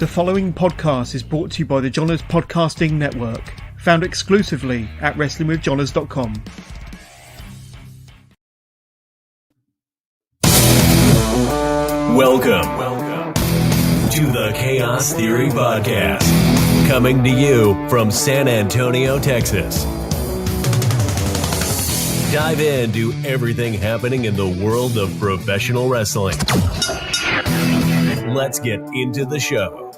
The following podcast is brought to you by the Johners Podcasting Network, found exclusively at WrestlingWithJohners.com. Welcome to the Chaos Theory Podcast, coming to you from San Antonio, Texas. Dive into everything happening in the world of professional wrestling. Let's get into the show.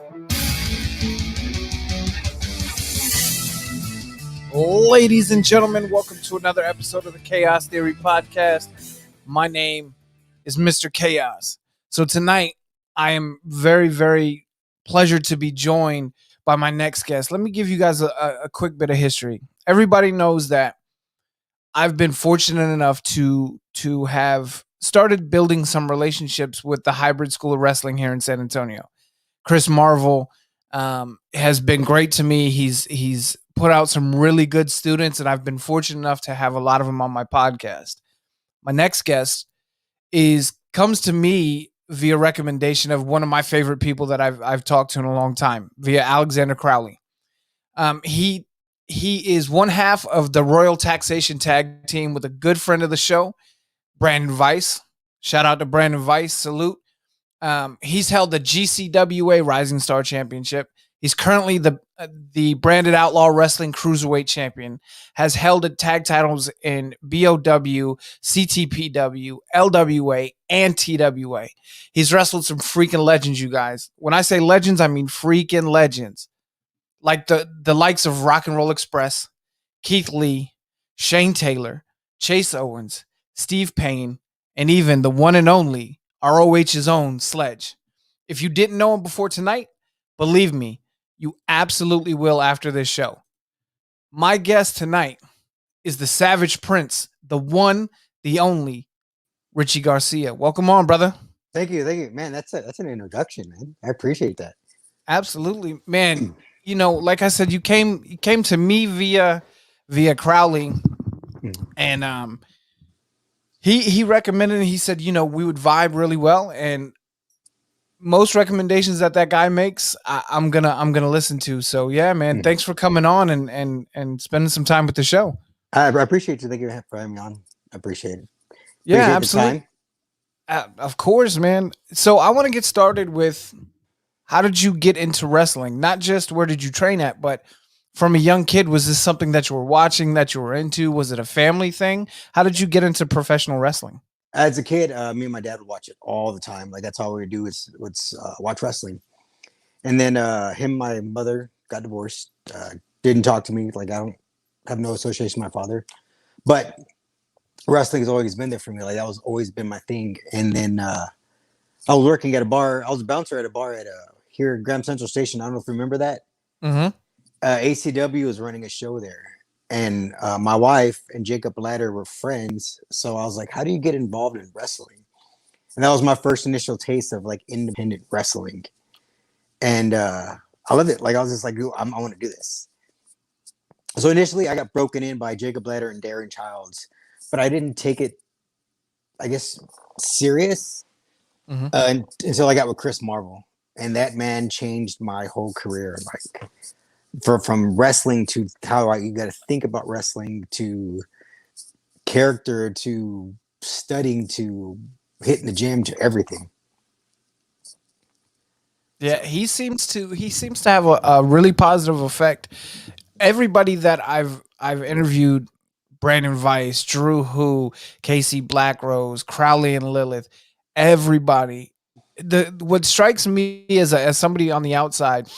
Ladies and gentlemen, welcome to another episode of the Chaos Theory Podcast. My name is Mr. Chaos. So tonight, I am very pleasured to be joined by my next guest. Let me give you guys a quick bit of history. Everybody knows that I've been fortunate enough to have started building some relationships with the hybrid school of wrestling here in San Antonio. Chris Marvel has been great to me. He's put out some really good students, and I've been fortunate enough to have a lot of them on my podcast. My next guest comes to me via recommendation of one of my favorite people that I've talked to in a long time, via Alexander Crowley. He is one half of the Royal Taxation Tag Team with a good friend of the show, Brandon Weiss. Shout out to Brandon Weiss. Salute. He's held the GCWA Rising Star Championship. He's currently the Branded Outlaw Wrestling Cruiserweight Champion, has held the tag titles in BOW, CTPW, LWA, and TWA. He's wrestled some freaking legends, you guys. When I say legends, I mean freaking legends. Like the likes of Rock and Roll Express, Keith Lee, Shane Taylor, Chase Owens, Steve Payne, and even the one and only ROH's own Sledge. If you didn't know him before tonight, believe me, you absolutely will after this show. My guest tonight is the Savage Prince, the one, the only, Richie Garcia. Welcome on, brother. Thank you. Man, that's an introduction, man. I appreciate that. Absolutely, man. You know, like I said, you came to me via Crowley, and he recommended, and he said, you know, we would vibe really well, and most recommendations that guy makes, I'm gonna listen to. So yeah, man, thanks for coming on and spending some time with the show. I appreciate you. Thank you for having me on. I appreciate it. Yeah, absolutely. Of course, man. So I want to get started with, how did you get into wrestling? Not just where did you train at, but from a young kid, was this something that you were watching, that you were into? Was it a family thing? How did you get into professional wrestling? As a kid, me and my dad would watch it all the time. Like, that's all we would do is watch wrestling. And then him and my mother got divorced. Didn't talk to me. Like, I don't have no association with my father. But wrestling has always been there for me. Like, that was always been my thing. And then I was working at a bar. I was a bouncer at a bar here at Grand Central Station. I don't know if you remember that. Mm-hmm. ACW was running a show there. And my wife and Jacob Ladder were friends. So I was like, how do you get involved in wrestling? And that was my first initial taste of like independent wrestling. And I loved it. Like, I was just like, I want to do this. So initially I got broken in by Jacob Ladder and Darren Childs, but I didn't take it, I guess, serious until I got with Chris Marvel. And that man changed my whole career. Like, from wrestling to how you got to think about wrestling, to character, to studying, to hitting the gym, to everything. Yeah, he seems to have a really positive effect. Everybody that I've interviewed, Brandon Weiss, Drew Hu, Casey Blackrose, Crowley and Lilith, everybody. What strikes me as somebody on the outside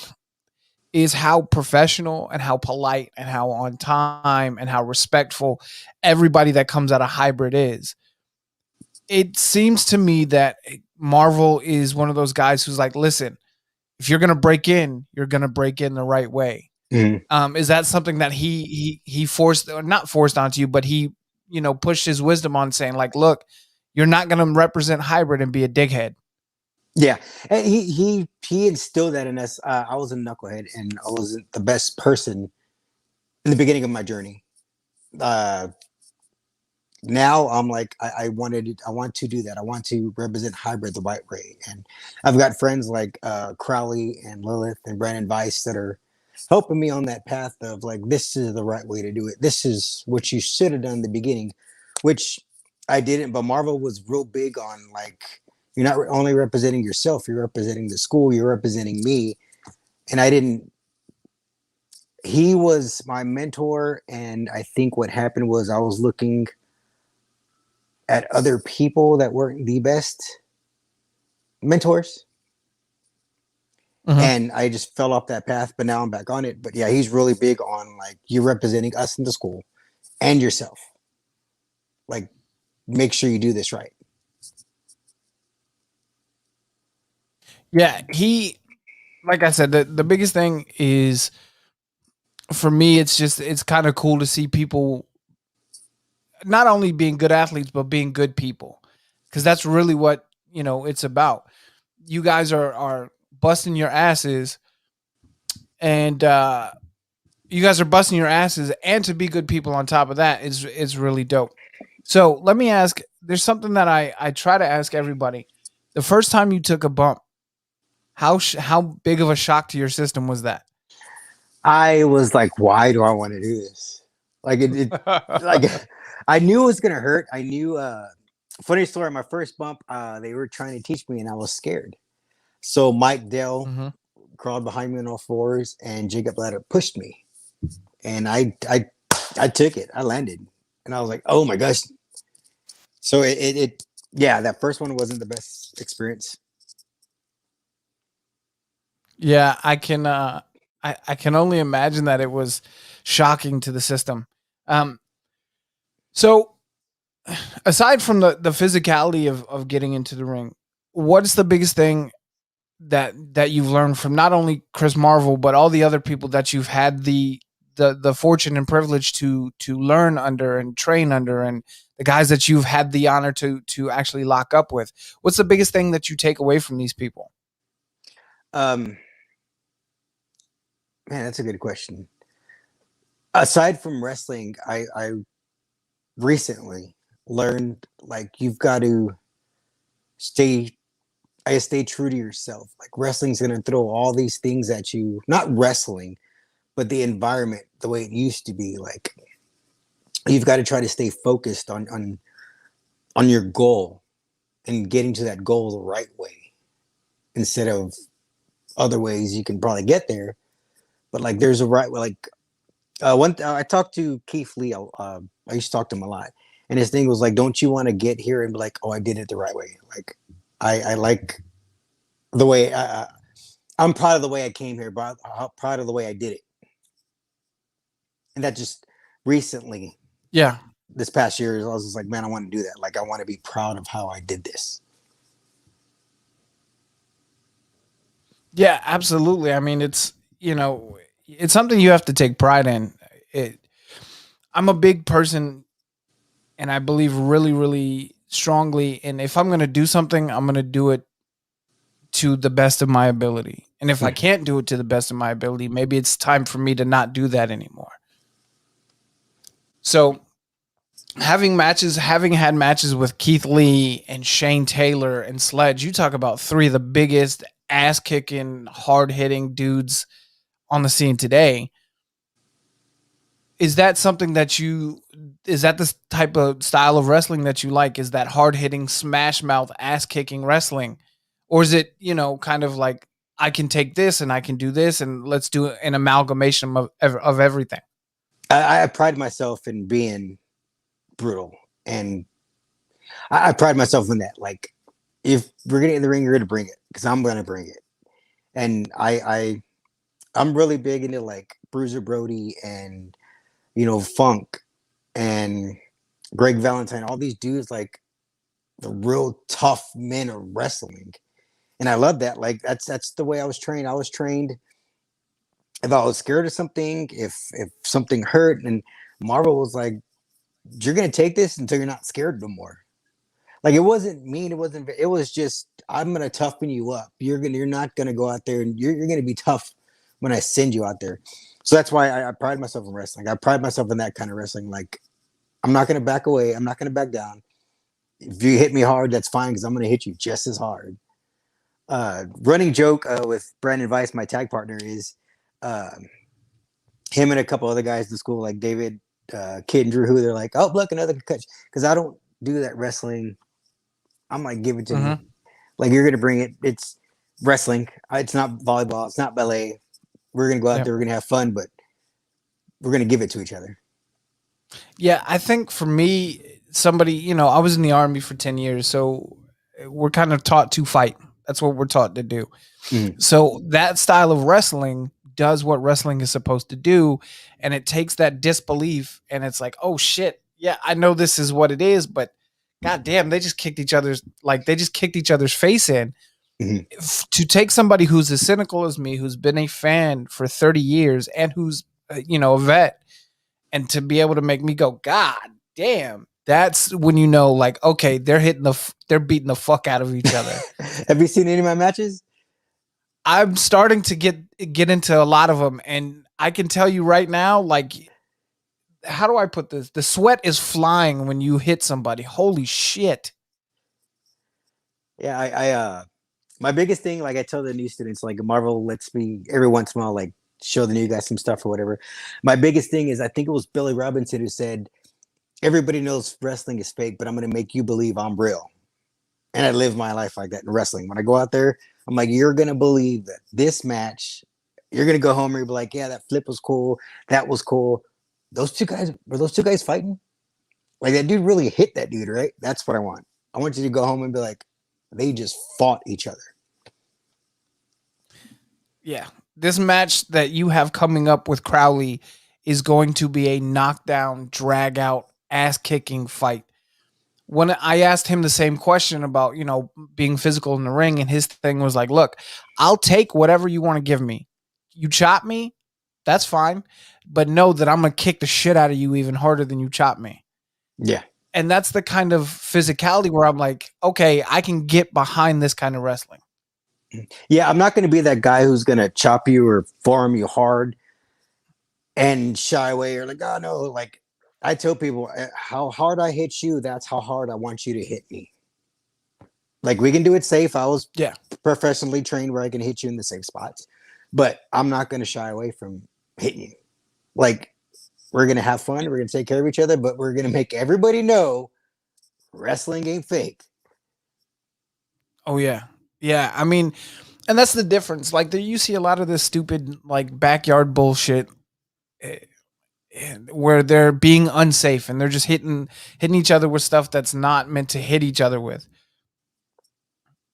is how professional and how polite and how on time and how respectful everybody that comes out of hybrid is. It seems to me that Marvel is one of those guys who's like, listen, if you're going to break in, you're going to break in the right way. Mm-hmm. Is that something that he forced, or not forced onto you, but he, you know, pushed his wisdom on, saying like, look, you're not going to represent hybrid and be a dickhead. Yeah, and he instilled that in us. I was a knucklehead, and I wasn't the best person in the beginning of my journey. now I'm like, I want to do that. I want to represent hybrid the right way. And I've got friends like Crowley and Lilith and Brandon Weiss that are helping me on that path of like, this is the right way to do it. This is what you should have done in the beginning, which I didn't. But Marvel was real big on like, you're not only representing yourself, you're representing the school, you're representing me. And I didn't. He was my mentor. And I think what happened was I was looking at other people that weren't the best mentors. And I just fell off that path, but now I'm back on it. But yeah, he's really big on like, you're representing us in the school and yourself. Like, make sure you do this right. Yeah, like I said, the biggest thing is for me, it's kind of cool to see people not only being good athletes, but being good people. Because that's really what, it's about. You guys are busting your asses, and you guys are busting your asses, and to be good people on top of that is really dope. So let me ask, there's something that I try to ask everybody. The first time you took a bump, how big of a shock to your system was that? I was like, why do I want to do this? Like like I knew it was gonna hurt. I knew funny story, my first bump, they were trying to teach me and I was scared. So Mike Dell crawled behind me on all fours and Jacob Ladder pushed me. And I took it. I landed. And I was like, oh my gosh. So yeah, that first one wasn't the best experience. Yeah, I can only imagine that it was shocking to the system. So aside from the physicality of getting into the ring, what's the biggest thing that you've learned from not only Chris Marvel but all the other people that you've had the fortune and privilege to learn under and train under, and the guys that you've had the honor to actually lock up with? What's the biggest thing that you take away from these people? Man, that's a good question. Aside from wrestling, I recently learned like you've got to stay true to yourself. Like wrestling's gonna throw all these things at you. Not wrestling, but the environment, the way it used to be. Like you've got to try to stay focused on your goal and getting to that goal the right way instead of other ways you can probably get there. But like there's a right way. Like I talked to Keith Lee. I used to talk to him a lot, and his thing was like, "Don't you want to get here and be like, oh, I did it the right way? Like, I like the way I'm proud of the way I came here, but I'm proud of the way I did it." And that just recently, Yeah, this past year, I was just like, man, I want to do that. Like, I want to be proud of how I did this. yeah, absolutely. I mean, it's something you have to take pride in. I'm a big person, and I believe really, really strongly. And if I'm going to do something, I'm going to do it to the best of my ability. And if I can't do it to the best of my ability, maybe it's time for me to not do that anymore. So having had matches with Keith Lee and Shane Taylor and Sledge, you talk about three of the biggest ass kicking, hard hitting dudes on the scene today. Is that something is that the type of style of wrestling that you like? Is that hard hitting, smash mouth, ass kicking wrestling? Or is it, kind of like, I can take this and I can do this and let's do an amalgamation of everything? I pride myself in being brutal, and I pride myself in that. Like, if we're gonna get in the ring, you're gonna bring it because I'm gonna bring it. And I'm really big into like Bruiser Brody and Funk and Greg Valentine, all these dudes, like the real tough men of wrestling. And I love that. Like that's the way I was trained. I was trained if I was scared of something, if something hurt, and Marvel was like, you're gonna take this until you're not scared no more. Like it wasn't mean, it was just, I'm gonna toughen you up. You're not gonna go out there and you're gonna be tough when I send you out there. So that's why I pride myself in wrestling. I pride myself in that kind of wrestling. Like I'm not going to back away. I'm not going to back down. If you hit me hard, that's fine because I'm going to hit you just as hard. Running joke with Brandon Weiss, my tag partner, is him and a couple other guys in school, like David, Kid, and Drew, who they're like, oh, look, another concussion. Because I don't do that wrestling. I'm like, give it to me. Like, you're going to bring it. It's wrestling. It's not volleyball. It's not ballet. We're going to go out there. We're going to have fun, but we're going to give it to each other. Yeah, I think for me, somebody, I was in the Army for 10 years, so we're kind of taught to fight. That's what we're taught to do. So that style of wrestling does what wrestling is supposed to do, and it takes that disbelief, and it's like, oh shit, yeah, I know this is what it is, but god damn, they just kicked each other's face in. To take somebody who's as cynical as me, who's been a fan for 30 years and who's a vet, and to be able to make me go, god damn, that's when like, okay, they're beating the fuck out of each other. Have you seen any of my matches? I'm starting to get into a lot of them, and I can tell you right now, like, how do I put this? The sweat is flying when you hit somebody. Holy shit. Yeah, I my biggest thing, like I tell the new students, like Marvel lets me every once in a while, like show the new guys some stuff or whatever. My biggest thing is, I think it was Billy Robinson who said, everybody knows wrestling is fake, but I'm going to make you believe I'm real. And I live my life like that in wrestling. When I go out there, I'm like, you're going to believe that this match, you're going to go home and you'll be like, yeah, that flip was cool. That was cool. Were those two guys fighting? Like, that dude really hit that dude, right? That's what I want. I want you to go home and be like, they just fought each other. Yeah. This match that you have coming up with Crowley is going to be a knockdown, drag out, ass kicking fight. When I asked him the same question about, being physical in the ring, and his thing was like, look, I'll take whatever you want to give me. You chop me, that's fine. But know that I'm going to kick the shit out of you even harder than you chop me. Yeah. And that's the kind of physicality where I'm like, okay, I can get behind this kind of wrestling. Yeah, I'm not going to be that guy who's going to chop you or forearm you hard and shy away or like, oh no, like, I tell people, how hard I hit you, that's how hard I want you to hit me. Like, we can do it safe. I was professionally trained where I can hit you in the safe spots, but I'm not going to shy away from hitting you. Like, we're going to have fun. We're going to take care of each other, but we're going to make everybody know wrestling ain't fake. Oh, yeah. Yeah. I mean, and that's the difference. Like, you see a lot of this stupid, like, backyard bullshit where they're being unsafe and they're just hitting each other with stuff that's not meant to hit each other with.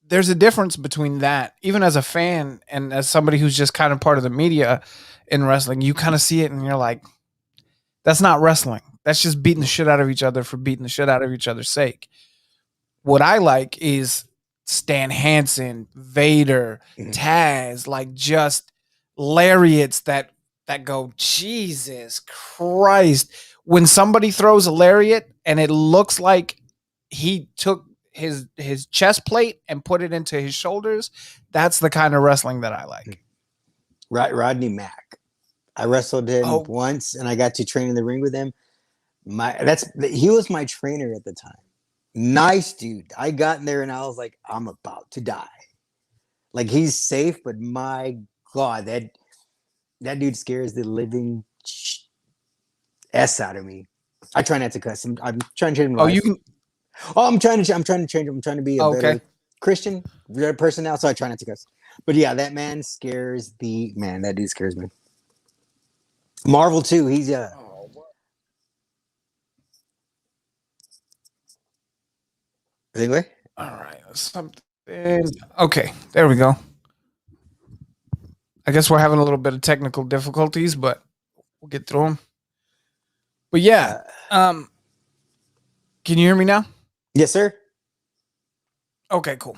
There's a difference between that. Even as a fan and as somebody who's just kind of part of the media in wrestling, you kind of see it and you're like, that's not wrestling. That's just beating the shit out of each other for beating the shit out of each other's sake. What I like is Stan Hansen, Vader, Taz, like just lariats that go, Jesus Christ. When somebody throws a lariat and it looks like he took his chest plate and put it into his shoulders, that's the kind of wrestling that I like. Rodney Mack. I wrestled him once and I got to train in the ring with him. He was my trainer at the time. Nice dude. I got in there and I was like, I'm about to die. Like, he's safe, but my God, that dude scares the living S out of me. I try not to cuss. I'm trying to change my life. I'm trying to change him. I'm trying to be a better Christian, better person now, so I try not to cuss. But yeah, that man that dude scares me. Marvel too. He's anyway. All right, something. Okay, there we go. I guess we're having a little bit of technical difficulties, but we'll get through them. But yeah, can you hear me now? Yes, sir. Okay, cool.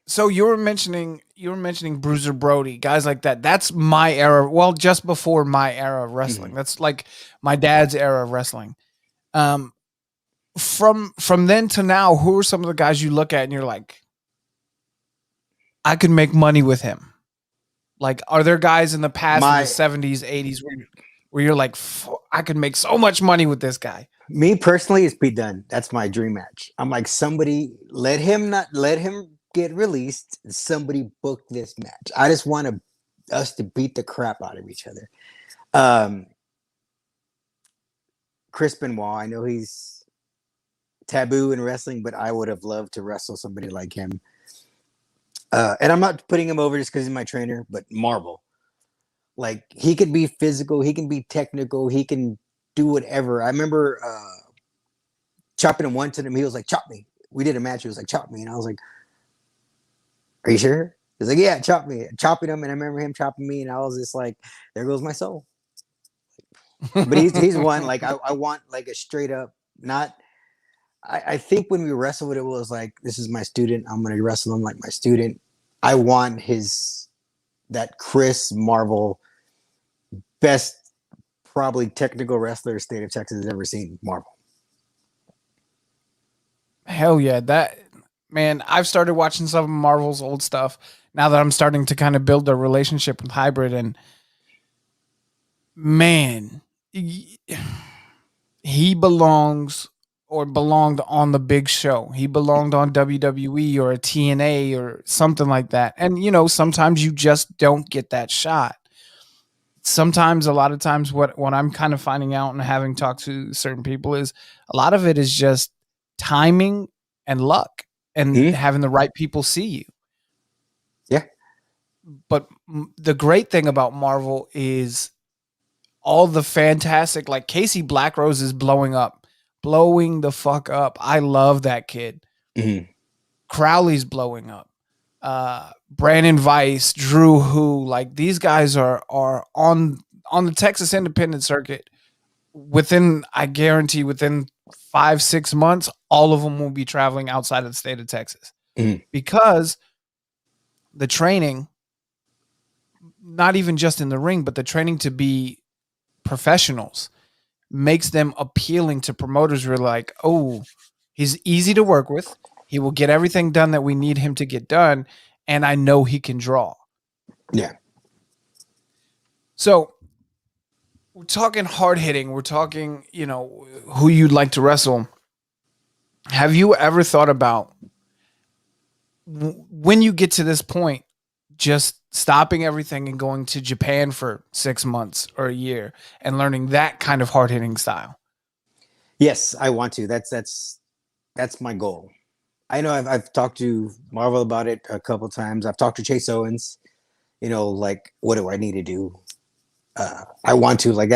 So you were mentioning Bruiser Brody, guys like that. That's my era. Well, just before my era of wrestling. That's like my dad's era of wrestling. From then to now, who are some of the guys you look at and you're like, I could make money with him? Like, are there guys in the past, in the 70s, 80s? where you're like, I could make so much money with this guy? Me personally, it's Pete Dunne. That's my dream match. I'm like, somebody let him get released. Somebody book this match. I just want us to beat the crap out of each other. Chris Benoit, I know he's taboo in wrestling, but I would have loved to wrestle somebody like him. And I'm not putting him over just because he's my trainer, but Marvel. Like, he could be physical, he can be technical, he can do whatever. I remember chopping him one to him. He was like, chop me. We did a match. He was like, chop me. And I was like, are you sure? He was like, yeah, chop me. Chopping him. And I remember him chopping me. And I was just like, there goes my soul. But he's one. Like, I want like a straight up, not. I think when we wrestled it was like, this is my student. I'm going to wrestle him like my student. I want that Chris Marvel, best probably technical wrestler the state of Texas has ever seen. Marvel. Hell yeah. That, man, I've started watching some of Marvel's old stuff now that I'm starting to kind of build a relationship with Hybrid, and man, he belonged on the big show. He belonged on WWE or a TNA or something like that. And, sometimes you just don't get that shot. Sometimes, a lot of times, what I'm kind of finding out and having talked to certain people is a lot of it is just timing and luck and having the right people see you. Yeah. But the great thing about Marvel is all the fantastic, like Casey Blackrose is blowing the fuck up. I love that kid. Mm-hmm. Crowley's blowing up. Brandon Weiss, Drew Hu, like these guys are on the Texas independent circuit. I guarantee within 5-6 months, all of them will be traveling outside of the state of Texas because the training, not even just in the ring, but the training to be professionals makes them appealing to promoters who are like, oh, he's easy to work with. He will get everything done that we need him to get done. And I know he can draw. Yeah. So we're talking hard hitting. We're talking, who you'd like to wrestle. Have you ever thought about when you get to this point, just stopping everything and going to Japan for 6 months or a year and learning that kind of hard hitting style? Yes, I want to. That's my goal. I know I've talked to Marvel about it a couple times. I've talked to Chase Owens, like, what do I need to do? I want to, like,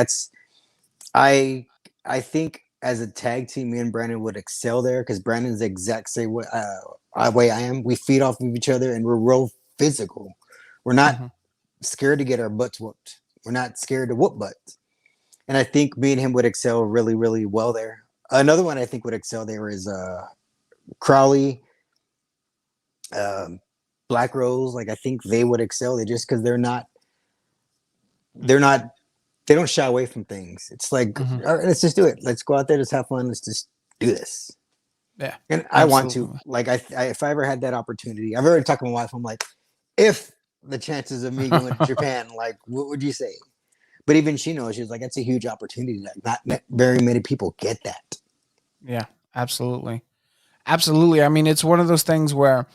I think as a tag team, me and Brandon would excel there because Brandon's the exact same way I am. We feed off of each other and we're real physical. We're not scared to get our butts whooped. We're not scared to whoop butts. And I think me and him would excel really, really well there. Another one I think would excel there is Crowley, Black Rose. Like, I think they would excel there just because they don't shy away from things. It's like, all right, let's just do it. Let's go out there, let's have fun. Let's just do this. Yeah. And I want to, like, if I ever had that opportunity, I've already talked to my wife. I'm like, if the chances of me going to Japan, like, what would you say? But even she knows, she's like, that's a huge opportunity. Like, not very many people get that. Yeah, absolutely. Absolutely. I mean, it's one of those things where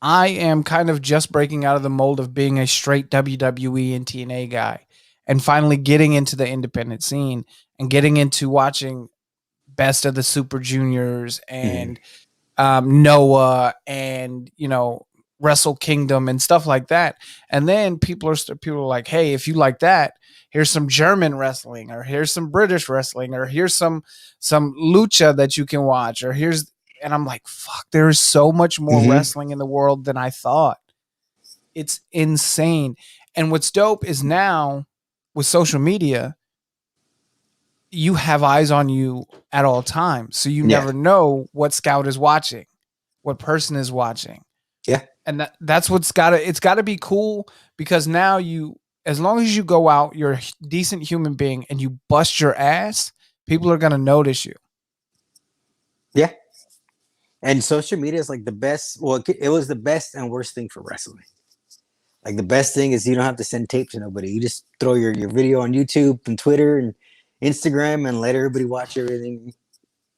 I am kind of just breaking out of the mold of being a straight WWE and TNA guy and finally getting into the independent scene and getting into watching Best of the Super Juniors and Noah and, Wrestle Kingdom and stuff like that. And then people are like, hey, if you like that, here's some German wrestling, or here's some British wrestling, or here's some lucha that you can watch, or and I'm like, fuck, there is so much more wrestling in the world than I thought. It's insane. And what's dope is now with social media, you have eyes on you at all times. So you never know what scout is watching, what person is watching. Yeah. And that's it's gotta be cool, because now as long as you go out, you're a decent human being and you bust your ass, people are going to notice you. Yeah. And social media is like the best. Well, it was the best and worst thing for wrestling. Like the best thing is you don't have to send tape to nobody. You just throw your video on YouTube and Twitter and Instagram and let everybody watch everything.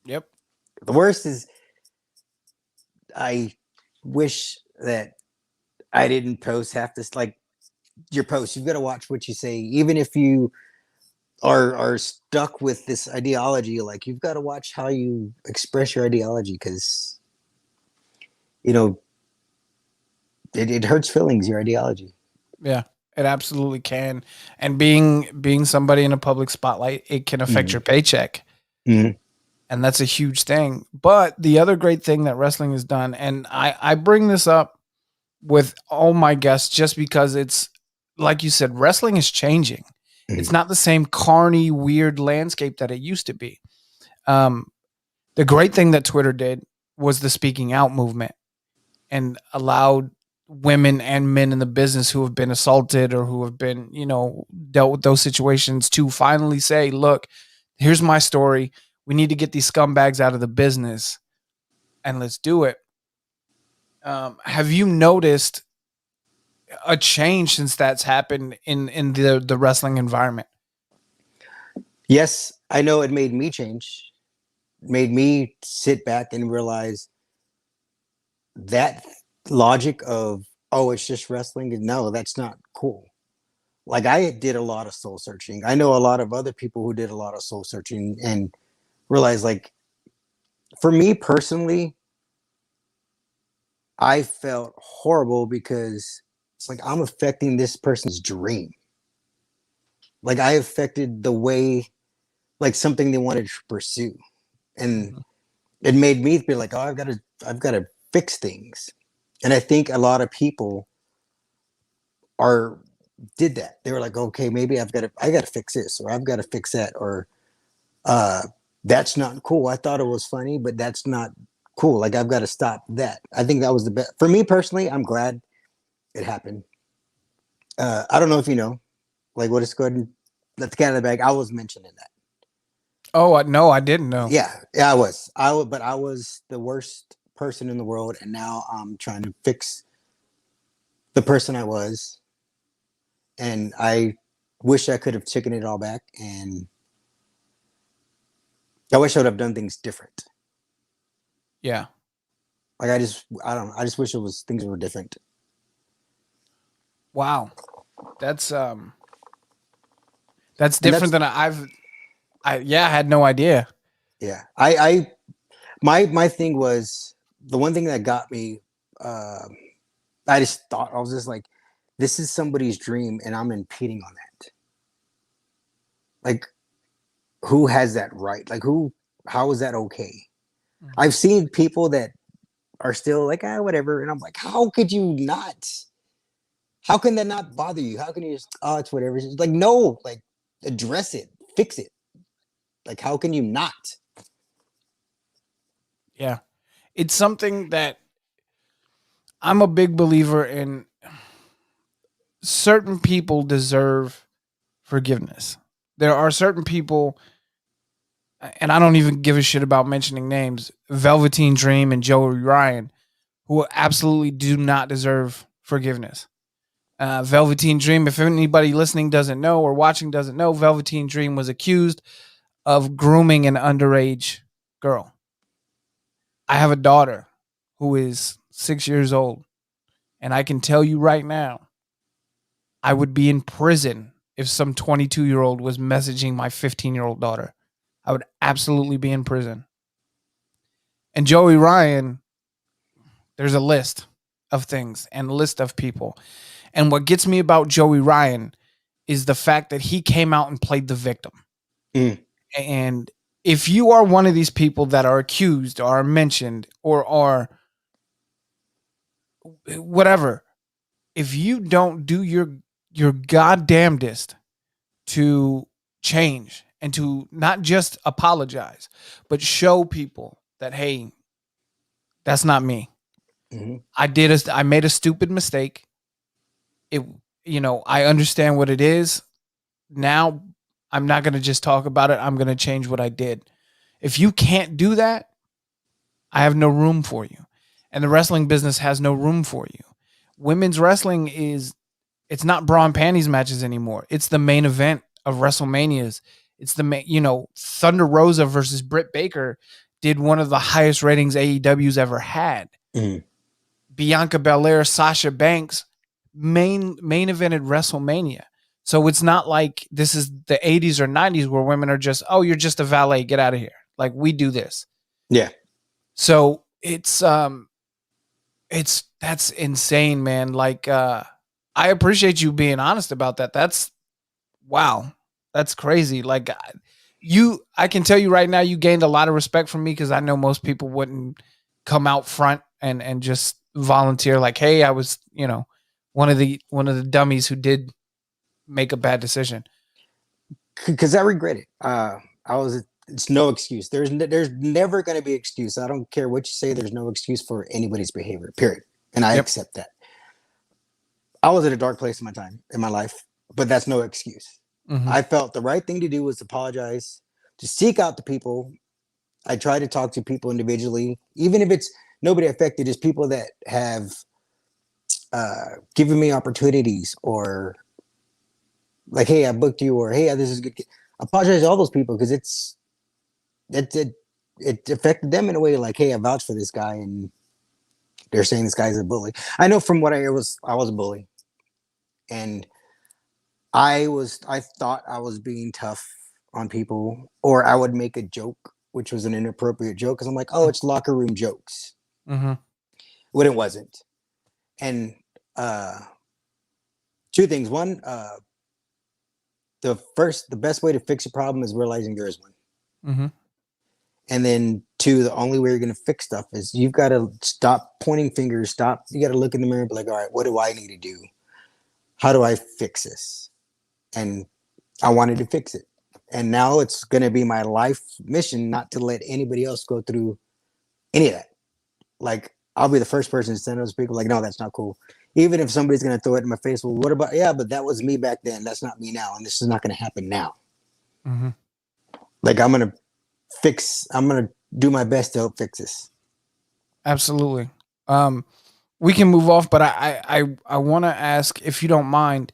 Yep. The worst is I wish that I didn't post half this. Like your post, you've got to watch what you say, even if you are stuck with this ideology. Like you've got to watch how you express your ideology, because you know it hurts feelings. Your ideology. Yeah, it absolutely can. And being somebody in a public spotlight, it can affect your paycheck. Mhm. And that's a huge thing. But the other great thing that wrestling has done, and I bring this up with all my guests just because it's like you said, wrestling is changing. It's not the same carny, weird landscape that it used to be. The great thing that Twitter did was the speaking out movement and allowed women and men in the business who have been assaulted or who have been, dealt with those situations to finally say, look, here's my story. We need to get these scumbags out of the business and let's do it. Have you noticed a change since that's happened in the wrestling environment? Yes, I know it made me change. It made me sit back and realize that logic of, oh, it's just wrestling. No, that's not cool. Like I did a lot of soul searching. I know a lot of other people who did a lot of soul searching and realized, like, for me personally, I felt horrible because it's like I'm affecting this person's dream. Like I affected the way, like something they wanted to pursue. And it made me be like, oh, I've got to fix things. And I think a lot of people did that. They were like, okay, maybe I got to fix this, or I've got to fix that, or that's not cool. I thought it was funny, but that's not cool. Like I've got to stop that. I think that was the best for me personally. I'm glad it happened. I don't know if you know, like, what is good. Let the cat in the bag. I was mentioning that. Oh, no, I didn't know. Yeah, but I was the worst person in the world, and now I'm trying to fix the person I was, and I wish I could have taken it all back, and I wish I would have done things different. Yeah. Like I don't know. I just wish things were different. Wow. That's different than I had no idea. Yeah. My thing was, the one thing that got me, I just thought, I was just like, this is somebody's dream and I'm impeding on that. Like, who has that right? Like how is that okay? Mhm. I've seen people that are still like, whatever. And I'm like, how could you not? How can that not bother you? How can you just, oh, it's whatever. It's like, no, like, address it, fix it. Like, how can you not? Yeah. It's something that I'm a big believer in. Certain people deserve forgiveness. There are certain people, and I don't even give a shit about mentioning names, Velveteen Dream and Joey Ryan, who absolutely do not deserve forgiveness. Velveteen Dream, if anybody listening doesn't know or watching doesn't know, Velveteen Dream was accused of grooming an underage girl. I have a daughter who is 6 years old, and I can tell you right now, I would be in prison if some 22-year-old was messaging my 15-year-old daughter. I would absolutely be in prison. And Joey Ryan, there's a list of things and a list of people. And what gets me about Joey Ryan is the fact that he came out and played the victim. Mm. And if you are one of these people that are accused or are mentioned or are whatever, if you don't do your goddamnedest to change and to not just apologize, but show people that, hey, that's not me. Mm-hmm. I made a stupid mistake. I understand what it is. Now I'm not going to just talk about it. I'm going to change what I did. If you can't do that, I have no room for you. And the wrestling business has no room for you. Women's wrestling is It's not bra and panties matches anymore. It's the main event of WrestleManias. It's the main, Thunder Rosa versus Britt Baker did one of the highest ratings AEW's ever had. Mhm. Bianca Belair, Sasha Banks, main event at WrestleMania. So it's not like this is the 80s or 90s where women are just, oh, you're just a valet, get out of here. Like, we do this. Yeah. So that's insane, man. Like, I appreciate you being honest about that. That's wow. That's crazy. Like, I can tell you right now, you gained a lot of respect from me, because I know most people wouldn't come out front and just volunteer like, hey, I was, one of the dummies who did make a bad decision. Because I regret it. It's no excuse. There's never going to be excuse. I don't care what you say. There's no excuse for anybody's behavior, period. And I accept that. I was at a dark place in my life, but that's no excuse. Mm-hmm. I felt the right thing to do was apologize, to seek out the people. I try to talk to people individually, even if it's nobody affected, just people that have given me opportunities, or like, hey, I booked you, or hey, this is good. Apologize to all those people, because it affected them in a way, like, hey, I vouched for this guy and they're saying this guy's a bully. I know from what I hear I was a bully, and I thought I was being tough on people, or I would make a joke, which was an inappropriate joke, because I'm like, oh, it's locker room jokes. Mm-hmm. When it wasn't. And two things. One, the best way to fix a problem is realizing there is one. Mm-hmm. And then two, the only way you're going to fix stuff is you've got to stop pointing fingers. You got to look in the mirror and be like, all right, what do I need to do? How do I fix this? And I wanted to fix it. And now it's going to be my life mission not to let anybody else go through any of that. Like, I'll be the first person to send those people like, no, that's not cool. Even if somebody's going to throw it in my face, well, what about, yeah, but that was me back then. That's not me now. And this is not going to happen now. Mm-hmm. Like, I'm going to do my best to help fix this. Absolutely. We can move off, but I want to ask, if you don't mind,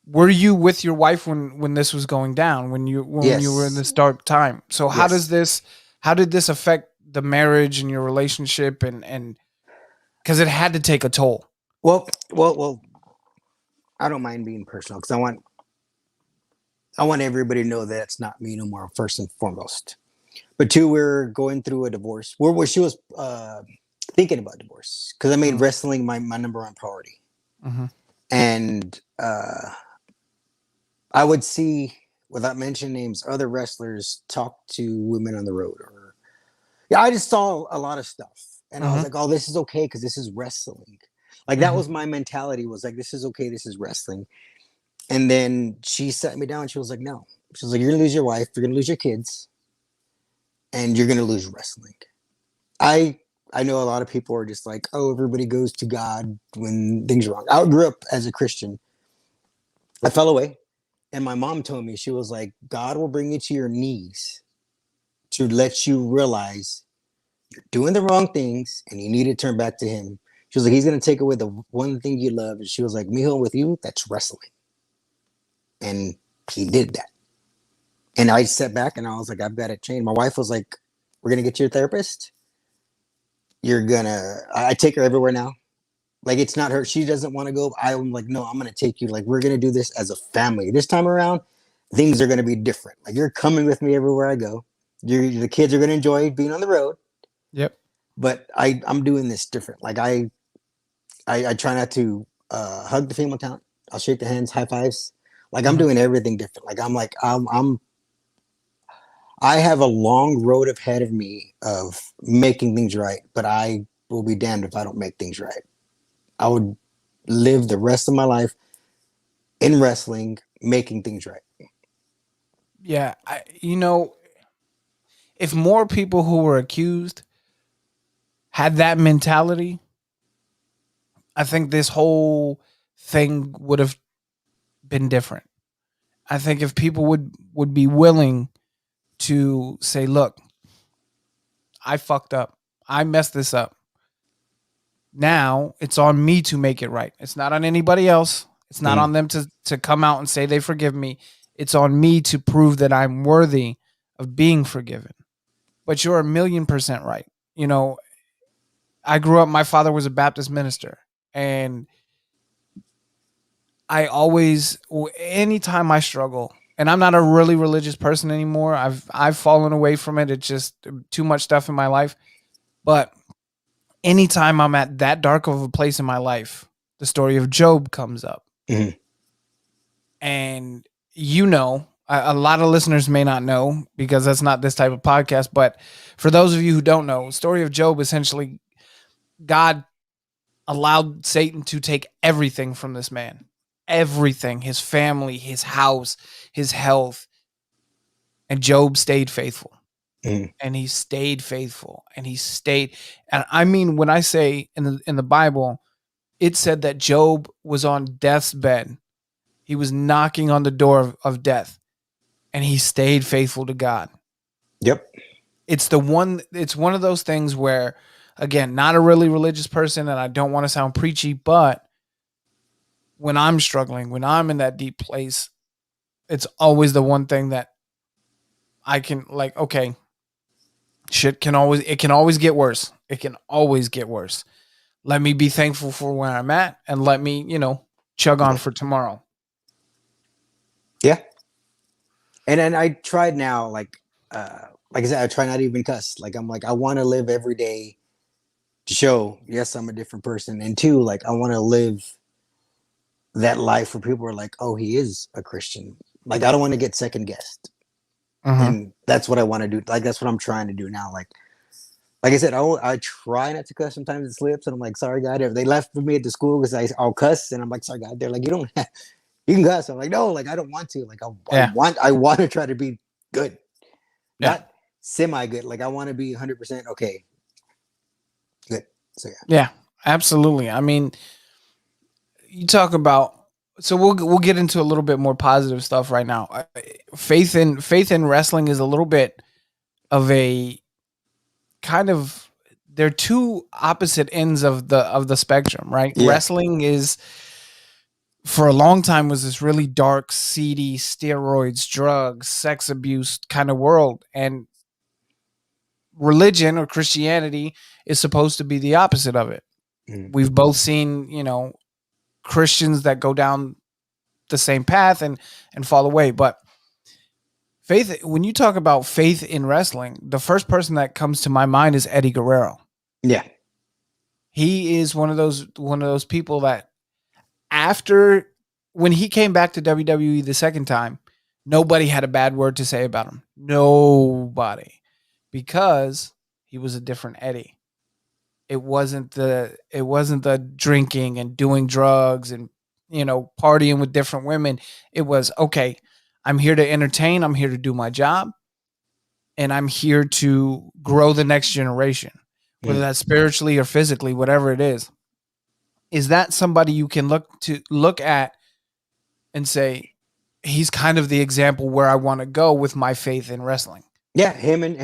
were you with your wife when this was going down, when you were in this dark time? So how did this affect the marriage and your relationship, and because it had to take a toll? Well, I don't mind being personal, because I want everybody to know that it's not me no more, first and foremost. But two, we're going through a divorce. Where she was thinking about divorce, because I made wrestling my number one priority. Mm-hmm. And I would see, without mentioning names, other wrestlers talk to women on the road. I just saw a lot of stuff. And I was like, oh, this is okay, because this is wrestling. Like, that was my mentality, was like, this is okay, this is wrestling. And then she sat me down and she was like, no. She was like, you're going to lose your wife, you're going to lose your kids, and you're going to lose wrestling. I know a lot of people are just like, oh, everybody goes to God when things are wrong. I grew up as a Christian. I fell away. And my mom told me, she was like, God will bring you to your knees to let you realize you're doing the wrong things and you need to turn back to him. She was like, he's going to take away the one thing you love. And she was like, mijo, with you, that's wrestling. And he did that. And I sat back and I was like, I've got to change. My wife was like, we're going to get you a therapist. I take her everywhere now. Like, it's not her. She doesn't want to go. I'm like, no, I'm going to take you. Like, we're going to do this as a family. This time around, things are going to be different. Like, you're coming with me everywhere I go. The kids are going to enjoy being on the road. Yep. But I'm doing this different. Like, I try not to hug the female talent. I'll shake the hands, high fives. Like, I'm doing everything different. Like, I have a long road ahead of me of making things right, but I will be damned if I don't make things right. I would live the rest of my life in wrestling, making things right. Yeah. If more people who were accused had that mentality, I think this whole thing would have been different. I think if people would be willing to say, look, I fucked up. I messed this up. Now it's on me to make it right. It's not on anybody else. It's not on them to come out and say they forgive me. It's on me to prove that I'm worthy of being forgiven. But you're 1,000,000% right. You know, I grew up, my father was a Baptist minister, and I always, anytime I struggle, and I'm not a really religious person anymore. I've fallen away from it. It's just too much stuff in my life. But anytime I'm at that dark of a place in my life, the story of Job comes up. Mhm. And you know, a lot of listeners may not know because that's not this type of podcast. But for those of you who don't know, the story of Job, essentially, God allowed Satan to take everything from this man, everything, his family, his house, his health. And Job stayed faithful. Mhm. And he stayed faithful, and he stayed. And I mean, when I say in the Bible, it said that Job was on death's bed. He was knocking on the door of death, and he stayed faithful to God. Yep. It's one of those things where, again, not a really religious person, and I don't want to sound preachy, but when I'm struggling, when I'm in that deep place, it's always the one thing that I can, like, okay, it can always get worse. It can always get worse. Let me be thankful for where I'm at, and let me, chug on for tomorrow. Yeah. And then I tried now, like I said, I try not to even cuss. Like I'm like, I want to live every day to show, yes, I'm a different person. And two, like I want to live that life where people are like, oh, he is a Christian. Like I don't want to get second guessed. And that's what I want to do. Like that's what I'm trying to do now. Like I said, I try not to cuss. Sometimes it slips, and I'm like, sorry, God. If they left with me at the school because I'll cuss, and I'm like, sorry, God. They're like, you can cuss. I'm like, no, like I don't want to. Like I want to try to be good, not semi good. Like I want to be 100% okay, good. So Yeah, absolutely. I mean, you talk about, so we'll get into a little bit more positive stuff right now. Faith in wrestling is a little bit of a kind of, they're two opposite ends of the spectrum, right? Yeah. Wrestling is, for a long time, was this really dark, seedy, steroids, drugs, sex abuse kind of world, and religion or Christianity is supposed to be the opposite of it. We've both seen, Christians that go down the same path and fall away. But faith, when you talk about faith in wrestling, the first person that comes to my mind is Eddie Guerrero. Yeah. He is one of those people that, after, when he came back to WWE the second time, nobody had a bad word to say about him. Nobody. Because he was a different Eddie. It wasn't the drinking and doing drugs and, partying with different women. It was, okay, I'm here to entertain, I'm here to do my job, and I'm here to grow the next generation, whether that's spiritually or physically, whatever it is. Is that somebody you can look at and say, he's kind of the example where I want to go with my faith in wrestling? Yeah, him and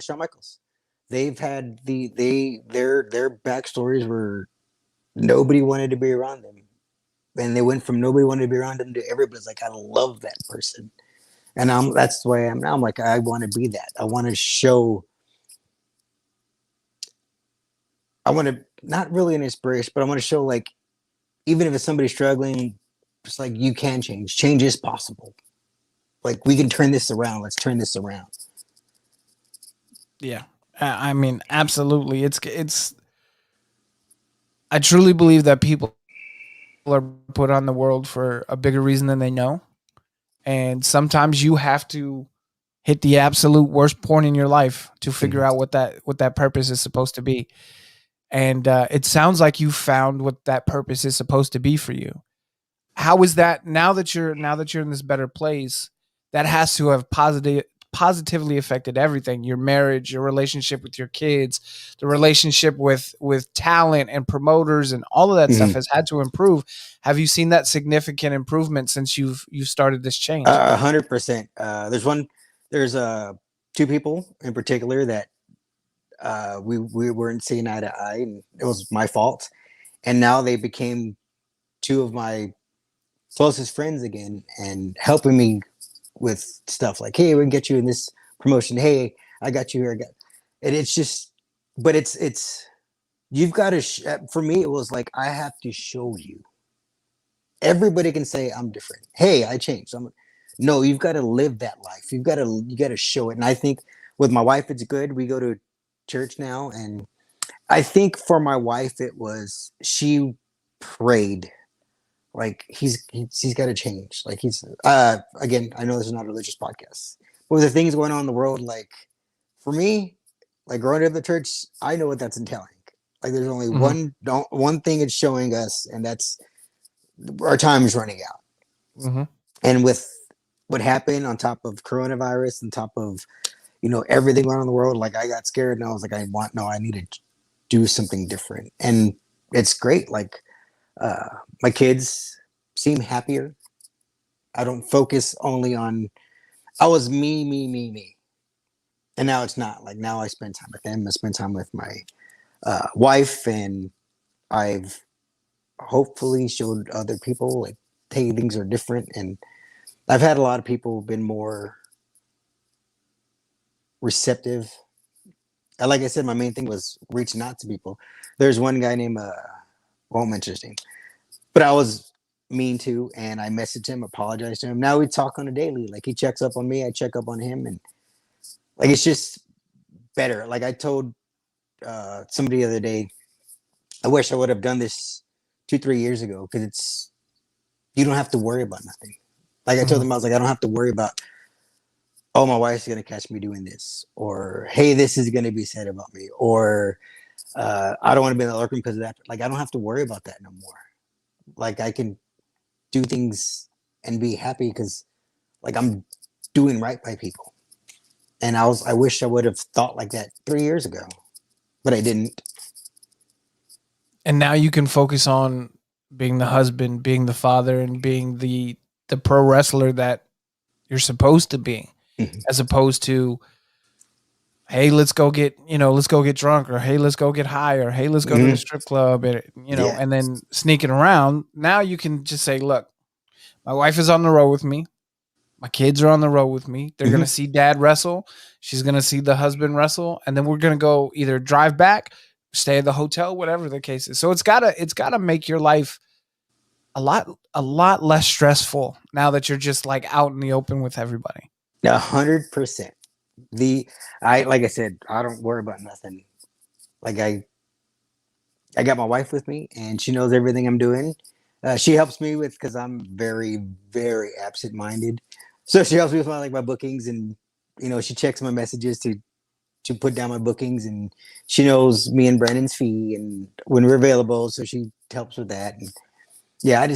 Shawn Michaels. They've had their backstories were nobody wanted to be around them. And they went from nobody wanted to be around them to everybody's like, I love that person. And that's the way I am now. I'm like, I want to be that. I want to show, I want to, not really an inspiration, but I want to show, like, even if it's somebody struggling, it's like, you can change. Change is possible. Like, we can turn this around. Let's turn this around. Yeah. I mean, absolutely. It's, I truly believe that people are put on the world for a bigger reason than they know. And sometimes you have to hit the absolute worst point in your life to figure out what that purpose is supposed to be. And it sounds like you found what that purpose is supposed to be for you. How is that, now that you're in this better place? That has to have positively affected everything: your marriage, your relationship with your kids, the relationship with talent and promoters, and all of that stuff has had to improve. Have you seen that significant improvement since you've started this change? 100%. There's two people in particular that we weren't seeing eye to eye, and it was my fault. And now they became two of my closest friends again, and helping me with stuff like, hey, we can get you in this promotion. Hey, I got you here. And it's just, but it's you've got to. For me, it was like I have to show you. Everybody can say I'm different. Hey, I changed. No, you've got to live that life. You got to show it. And I think with my wife, it's good. We go to church now, and I think for my wife, it was she prayed like he's got to change. Like he's again, I know this is not a religious podcast, but with the things going on in the world, like for me, like growing up in the church, I know what that's entailing. Like there's only one thing it's showing us, and that's our time is running out. Mm-hmm. And with what happened on top of coronavirus, on top of everything going on in the world, like I got scared and I was like, I need to do something different. And it's great. Like my kids seem happier. I don't focus only on I was me. And now it's not. Like now I spend time with them. I spend time with my wife, and I've hopefully showed other people like, hey, things are different. And I've had a lot of people been more receptive. And like I said, my main thing was reaching out to people. There's one guy named won't mention his name, but I was mean to, and I messaged him, apologized to him. Now we talk on a daily. Like he checks up on me, I check up on him, and like it's just better. Like I told somebody the other day, I wish I would have done this 2-3 years ago, because you don't have to worry about nothing. Like I told them, I was like, I don't have to worry about, oh, my wife's gonna catch me doing this, or hey, this is gonna be said about me, or I don't want to be in the lurking because of that. Like I don't have to worry about that no more. Like I can do things and be happy because like I'm doing right by people. And I wish I would have thought like that 3 years ago, but I didn't. And now you can focus on being the husband, being the father, and being the pro wrestler that you're supposed to be, as opposed to, hey, let's go get drunk, or hey, let's go get high, or hey, let's go to the strip club, and and then sneaking around. Now you can just say, look, my wife is on the road with me. My kids are on the road with me. They're going to see dad wrestle. She's going to see the husband wrestle. And then we're going to go either drive back, stay at the hotel, whatever the case is. So it's gotta make your life a lot less stressful now that you're just like out in the open with everybody. 100%. Like I said, I don't worry about nothing. Like I got my wife with me, and she knows everything I'm doing. She helps me with, because I'm very, very absent-minded. So she helps me with my bookings, and she checks my messages to put down my bookings, and she knows me and Brandon's fee and when we're available, so she helps with that. And yeah, I am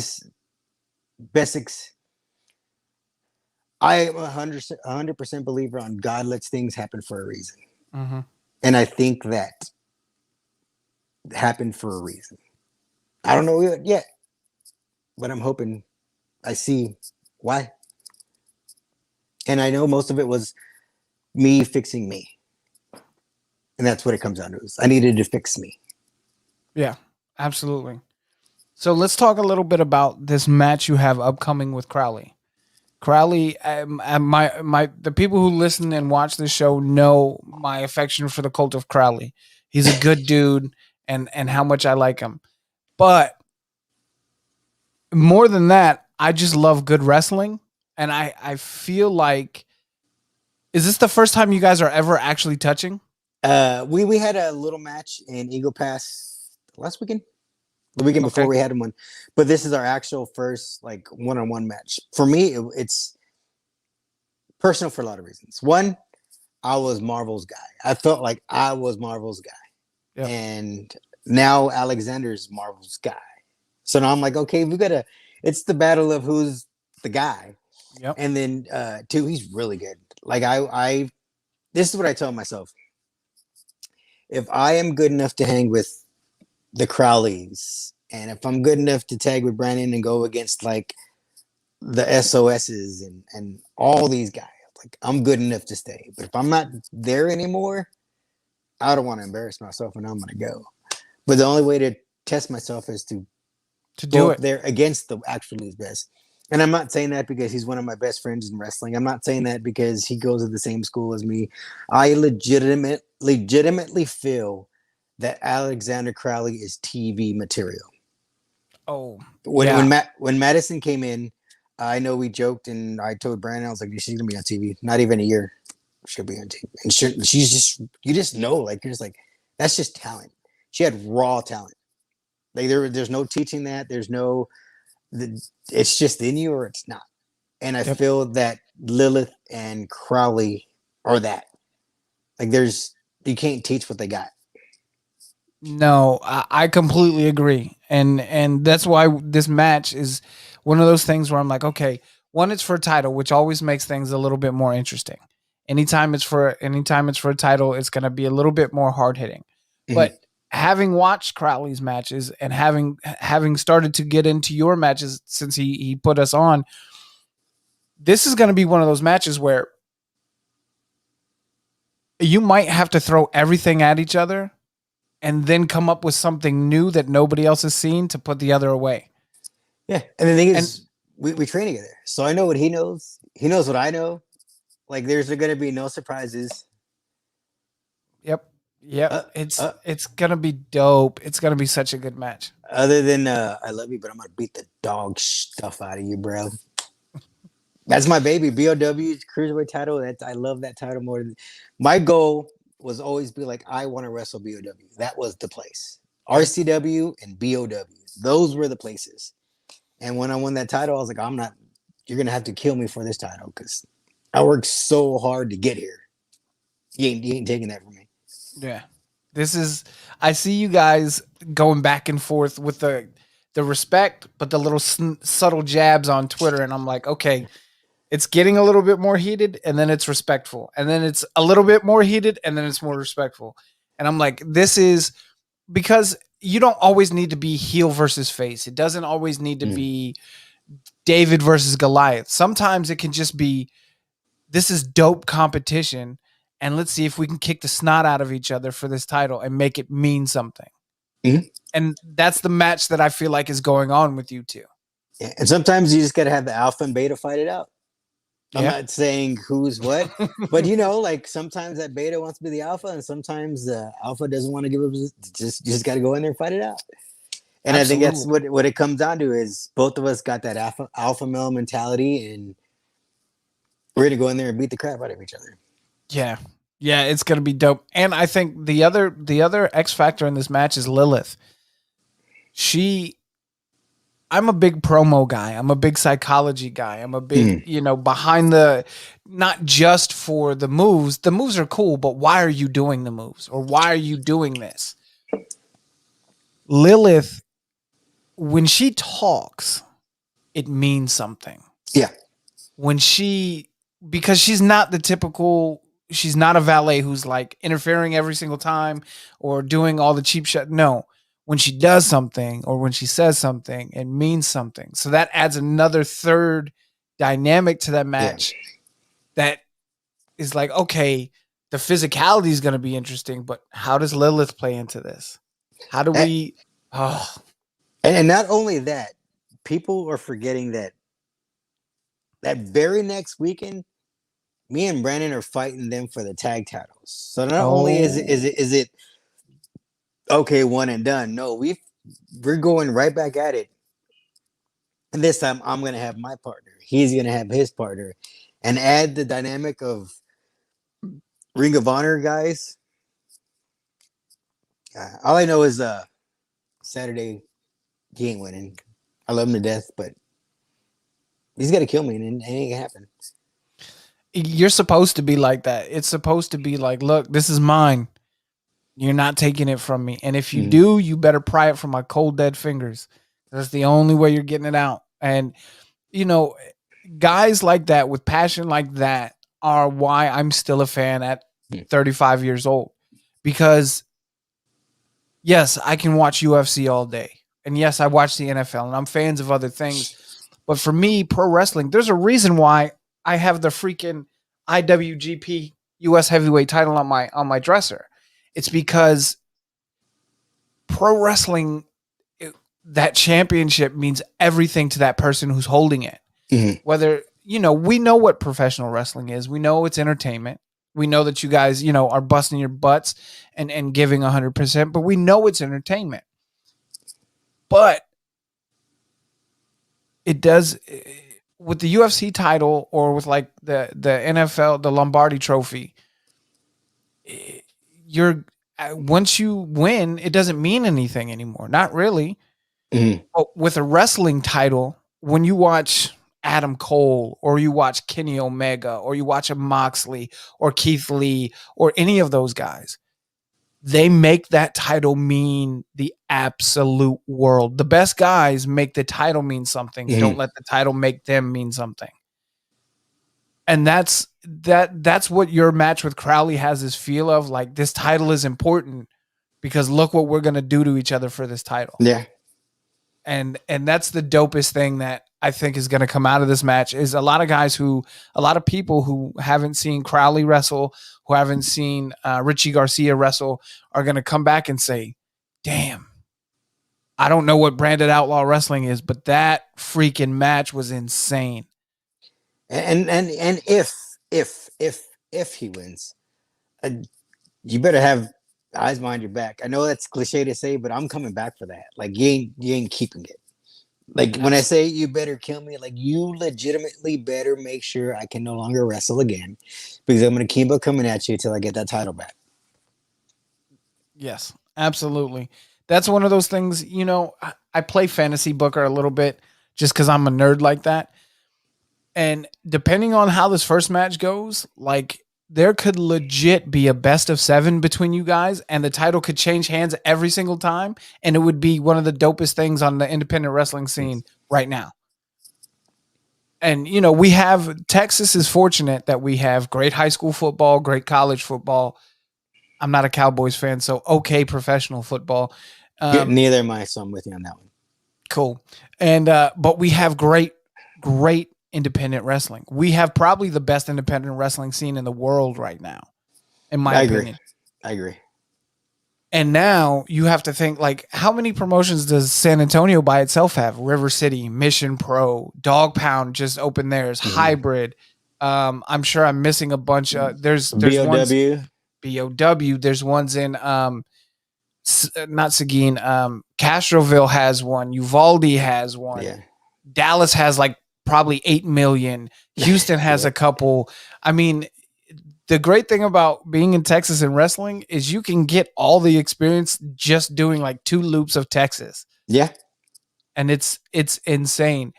100% believer on God lets things happen for a reason. And I think that happened for a reason. I don't know it yet, but I'm hoping I see why. And I know most of it was me fixing me. And that's what it comes down to. I needed to fix me. Yeah, absolutely. So let's talk a little bit about this match you have upcoming with Crowley. Crowley, the people who listen and watch this show know my affection for the cult of Crowley. He's a good dude, and how much I like him. But more than that, I just love good wrestling. And I feel like, is this the first time you guys are ever actually touching? We had a little match in Eagle Pass last weekend. The weekend before we had one, but this is our actual first like one-on-one match. For me, it's personal for a lot of reasons. One, I was Marvel's guy. I felt like I was Marvel's guy, and now Alexander's Marvel's guy. So now I'm like, okay, it's the battle of who's the guy. Yep. And then two, he's really good. Like this is what I tell myself: if I am good enough to hang with the Crowleys, and if I'm good enough to tag with Brandon and go against like the SOSs and all these guys, like I'm good enough to stay. But if I'm not there anymore, I don't want to embarrass myself and I'm going to go. But the only way to test myself is to to go do up it. there against the actually best. And I'm not saying that because he's one of my best friends in wrestling. I'm not saying that because he goes to the same school as me. I legitimately feel that Alexander Crowley is TV material. Oh, When yeah. when Madison came in, I know we joked and I told Brandon, I was like, she's gonna be on TV. Not even a year, she'll be on TV. And she's just, you just know, like, you're just like, that's just talent. She had raw talent. Like there's no teaching that. There's no, it's just in you or it's not. And I Yep. feel that Lilith and Crowley are that. Like you can't teach what they got. No, I completely agree, and that's why this match is one of those things where I'm like, okay, one, it's for a title, which always makes things a little bit more interesting. Anytime it's for a title, it's going to be a little bit more hard hitting. Mhm. But having watched Crowley's matches and having started to get into your matches since he put us on, this is going to be one of those matches where you might have to throw everything at each other and then come up with something new that nobody else has seen to put the other away. Yeah. And the thing And is, we train together. So I know what he knows. He knows what I know. Like there's going to be no surprises. yep, Uh, it's gonna be dope. It's gonna be such a good match. Other than I love you, but I'm gonna beat the dog stuff out of you, bro. That's my baby. BOW cruiserweight title. I love that title more. My goal was always be like, I want to wrestle BOW. That was the place. RCW and BOW. Those were the places. And when I won that title, I was like, I'm not. You're gonna have to kill me for this title because I worked so hard to get here. You ain't taking that from me. Yeah, this is. I see you guys going back and forth with the respect, but the little subtle jabs on Twitter, and I'm like, okay, it's getting a little bit more heated, and then it's respectful, and then it's a little bit more heated, and then it's more respectful, and I'm like, this is because you don't always need to be heel versus face. It doesn't always need to be David versus Goliath. Sometimes it can just be, this is dope competition, and let's see if we can kick the snot out of each other for this title and make it mean something. Mhm. And that's the match that I feel like is going on with you two. Yeah. And sometimes you just gotta have the alpha and beta fight it out. I'm Yeah. not saying who's what, but like sometimes that beta wants to be the alpha, and sometimes the alpha doesn't want to give up. You just got to go in there and fight it out. And I think that's what it comes down to is both of us got that alpha male mentality, and we're gonna go in there and beat the crap out of each other. Yeah. Yeah, it's gonna be dope. And I think the other X factor in this match is Lilith. I'm a big promo guy. I'm a big psychology guy. I'm a big, behind the, not just for the moves. The moves are cool, but why are you doing the moves? Or why are you doing this? Lilith, when she talks, it means something. Yeah. Because she's not the typical, she's not a valet who's like interfering every single time or doing all the cheap shit. No. When she does something or when she says something, it means something. So that adds another third dynamic to that match that is like, okay, the physicality is going to be interesting, but how does Lilith play into this? How do we... And not only that, people are forgetting that very next weekend, me and Brandon are fighting them for the tag titles. So not only is it okay, one and done. No, we're going right back at it. And this time I'm gonna have my partner. He's gonna have his partner. And add the dynamic of Ring of Honor guys. All I know is Saturday he ain't winning. I love him to death, but he's gotta kill me and it ain't gonna happen. You're supposed to be like that. It's supposed to be like, look, this is mine. You're not taking it from me. And if you do, you better pry it from my cold, dead fingers. That's the only way you're getting it out. And, guys like that with passion like that are why I'm still a fan at 35 years old. Because, yes, I can watch UFC all day. And yes, I watch the NFL and I'm fans of other things. But for me, pro wrestling, there's a reason why I have the freaking IWGP US heavyweight title on my dresser. It's because pro wrestling, that championship means everything to that person who's holding it. Mhm. Whether, we know what professional wrestling is. We know it's entertainment. We know that you guys, are busting your butts and giving 100%, but we know it's entertainment. But it does, with the UFC title or with like the NFL, the Lombardi Trophy, once you win, it doesn't mean anything anymore. Not really. Mhm. But with a wrestling title, when you watch Adam Cole or you watch Kenny Omega or you watch a Moxley or Keith Lee or any of those guys, they make that title mean the absolute world. The best guys make the title mean something. Mhm. Don't let the title make them mean something. And that's what your match with Crowley has this feel of, like, this title is important because look what we're going to do to each other for this title. Yeah. And that's the dopest thing that I think is going to come out of this match is a lot of people who haven't seen Crowley wrestle, who haven't seen Richie Garcia wrestle, are going to come back and say, damn, I don't know what Branded Outlaw Wrestling is, but that freaking match was insane. And if he wins, you better have eyes behind your back. I know that's cliche to say, but I'm coming back for that. Like you ain't keeping it. Like when I say you better kill me, like you legitimately better make sure I can no longer wrestle again, because I'm gonna keep on coming at you till I get that title back. Yes, absolutely. That's one of those things, I play fantasy booker a little bit just because I'm a nerd like that. And depending on how this first match goes, like, there could legit be a best of 7 between you guys, and the title could change hands every single time, and it would be one of the dopest things on the independent wrestling scene right now. And, Texas is fortunate that we have great high school football, great college football. I'm not a Cowboys fan, so okay, professional football. Neither am I, so I'm with you on that one. Cool. And but we have great independent wrestling. We have probably the best independent wrestling scene in the world right now, in my opinion. I agree. And now you have to think, like, how many promotions does San Antonio by itself have? River City, Mission Pro, Dog Pound just opened theirs, Hybrid. I'm sure I'm missing a bunch of there's BOW. BOW. There's ones in not Seguin. Castroville has one. Uvalde has one. Yeah. Dallas has like probably 8 million. Houston has a couple. I mean, the great thing about being in Texas and wrestling is you can get all the experience just doing like 2 loops of Texas. Yeah. And it's insane.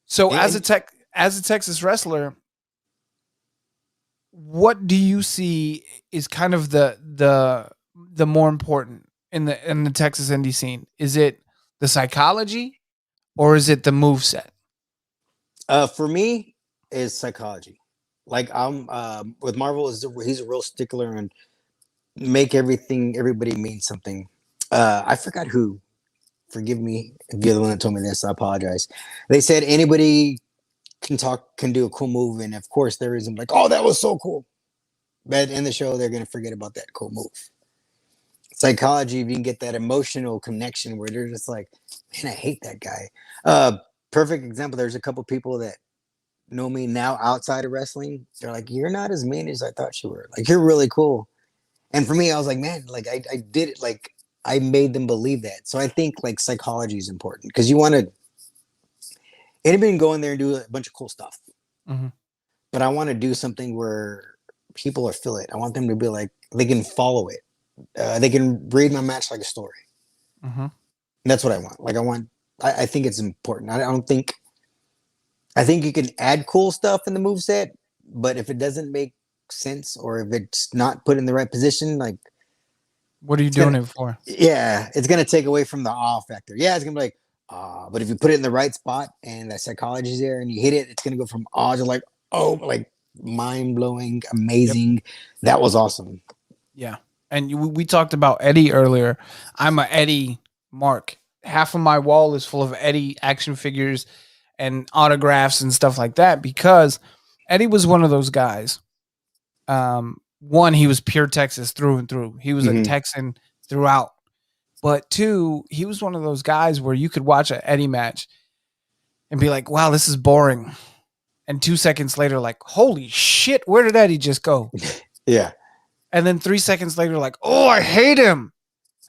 So as a Texas wrestler, what do you see is kind of the more important in the Texas indie scene? Is it the psychology or is it the moveset? For me, is psychology. Like I'm with Marvel, he's a real stickler and make everybody mean something. I forgot who. Forgive me if you're the one that told me this. I apologize. They said anybody can do a cool move, and of course there isn't like, oh, that was so cool. But in the show, they're gonna forget about that cool move. Psychology, if you can get that emotional connection where they're just like, man, I hate that guy. Perfect example. There's a couple people that know me now outside of wrestling. They're like, you're not as mean as I thought you were. Like, you're really cool. And for me, I was like, man, like I did it. Like I made them believe that. So I think like psychology is important because you want to anybody can go in there and do a bunch of cool stuff. Mm-hmm. But I want to do something where people are feel it. I want them to be like, they can follow it. They can read my match like a story. Mm-hmm. And that's what I want. Like I think it's important. I think you can add cool stuff in the moveset, but if it doesn't make sense or if it's not put in the right position, like, what are you doing it for? Yeah, it's gonna take away from the awe factor. Yeah, it's gonna be like, but if you put it in the right spot and the psychology's there and you hit it, it's gonna go from awe to like, oh, like mind blowing, amazing. Yep. That was awesome. Yeah, and we talked about Eddie earlier. I'm a Eddie mark. Half of my wall is full of Eddie action figures and autographs and stuff like that because Eddie was one of those guys. one, he was pure Texas through and through. He was a Mhm. Texan throughout. But two, he was one of those guys where you could watch an Eddie match and be like, wow, this is boring. And 2 seconds later, like, holy shit, where did Eddie just go? Yeah. And then 3 seconds later, like, oh, I hate him.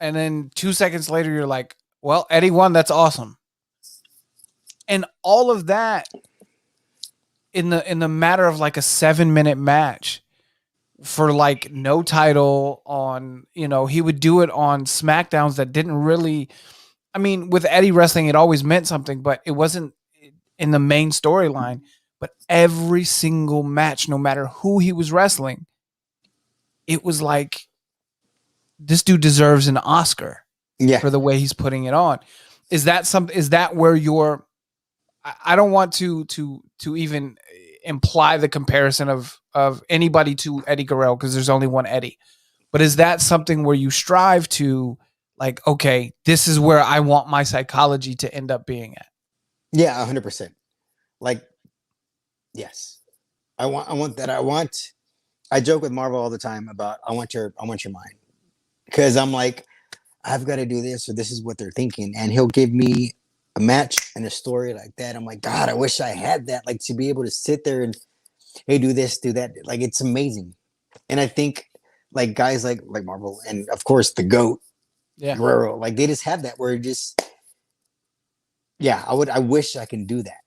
And then 2 seconds later, you're like, well, Eddie won. That's awesome. And all of that in the matter of like a 7-minute match for like no title on, he would do it on SmackDowns that didn't really, I mean, with Eddie wrestling, it always meant something, but it wasn't in the main storyline. But every single match, no matter who he was wrestling, it was like, this dude deserves an Oscar Yeah. for the way he's putting it on. Is that where you're, I don't want to even imply the comparison of anybody to Eddie Guerrero, because there's only one Eddie. But is that something where you strive to, like, okay, this is where I want my psychology to end up being at? Yeah, 100%. Like, yes, I want that. I joke with Marvel all the time about I want your mind, because I'm like, I've got to do this, or this is what they're thinking, and he'll give me a match and a story like that. I'm like, God, I wish I had that, like, to be able to sit there and, hey, do this, do that. Like, it's amazing. And I think like guys like Marvel, and of course the GOAT, Yeah. Guerrero, like they just have that where just, yeah, I wish I can do that.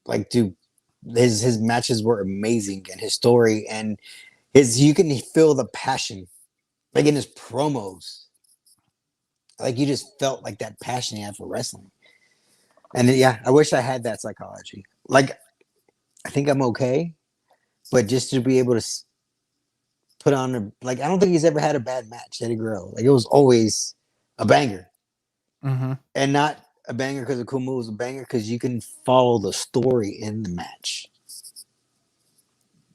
Like, dude, his matches were amazing, and his story and you can feel the passion, like in his promos. Like, you just felt like that passion he had for wrestling. And yeah, I wish I had that psychology. Like, I think I'm okay, but just to be able to put on like, I don't think he's ever had a bad match, Eddie Guerrero. Like, it was always a banger. Mm-hmm. And not a banger because of cool moves, a banger because you can follow the story in the match.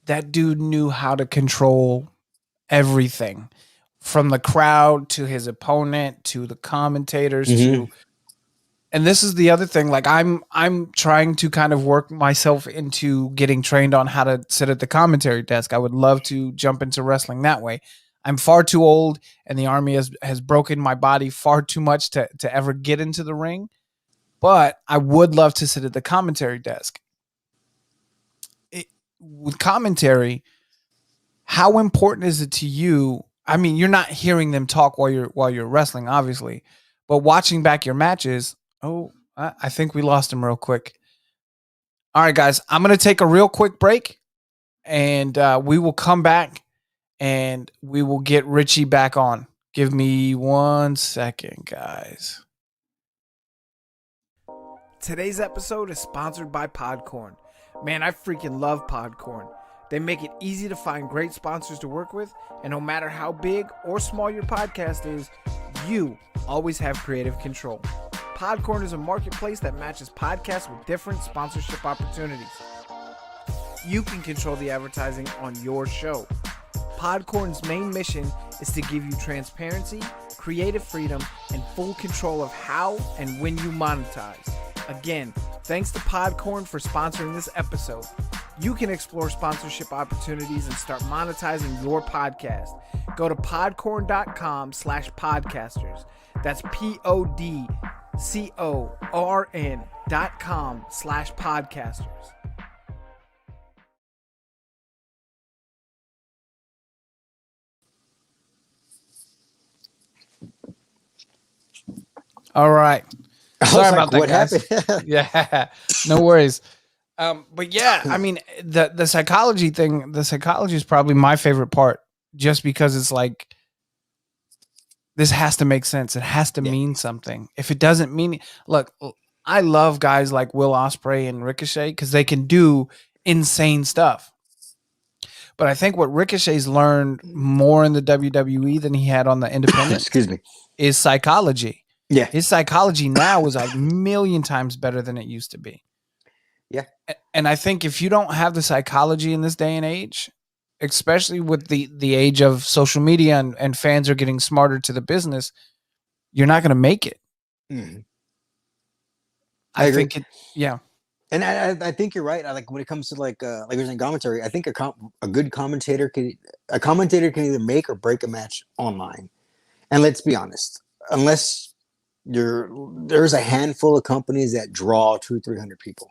That dude knew how to control everything, from the crowd to his opponent to the commentators to, and this is the other thing, like I'm trying to kind of work myself into getting trained on how to sit at the commentary desk. I would love to jump into wrestling that way. I'm far too old, and the army has broken my body far too much to ever get into the ring, but I would love to sit at the commentary desk. With commentary, how important is it to you? I mean, you're not hearing them talk while you're wrestling, obviously, but watching back your matches. Oh, I think we lost him real quick. All right, guys, I'm going to take a real quick break, and we will come back and we will get Richie back on. Give me 1 second, guys. Today's episode is sponsored by Podcorn. Man, I freaking love Podcorn. They make it easy to find great sponsors to work with, and no matter how big or small your podcast is, you always have creative control. Podcorn is a marketplace that matches podcasts with different sponsorship opportunities. You can control the advertising on your show. Podcorn's main mission is to give you transparency, creative freedom, and full control of how and when you monetize. Again, thanks to Podcorn for sponsoring this episode. You can explore sponsorship opportunities and start monetizing your podcast. Go to podcorn.com/podcasters. That's podcorn.com/podcasters. All right. Sorry about that, what guys. happened? Yeah, no worries. But yeah, I mean, the psychology thing, the psychology is probably my favorite part, just because it's like, this has to make sense. It has to mean something. If it doesn't mean, look, I love guys like Will Ospreay and Ricochet because they can do insane stuff. But I think what Ricochet's learned more in the WWE than he had on the independent Excuse me. is psychology. Yeah. His psychology now is a million times better than it used to be. Yeah. And I think if you don't have the psychology in this day and age, especially with the age of social media and fans are getting smarter to the business, you're not going to make it. Mm-hmm. I think it, yeah. And I think you're right. I like when it comes to like you're saying commentary. I think a good commentator can either make or break a match online. And let's be honest, unless there's a handful of companies that draw 200-300 people.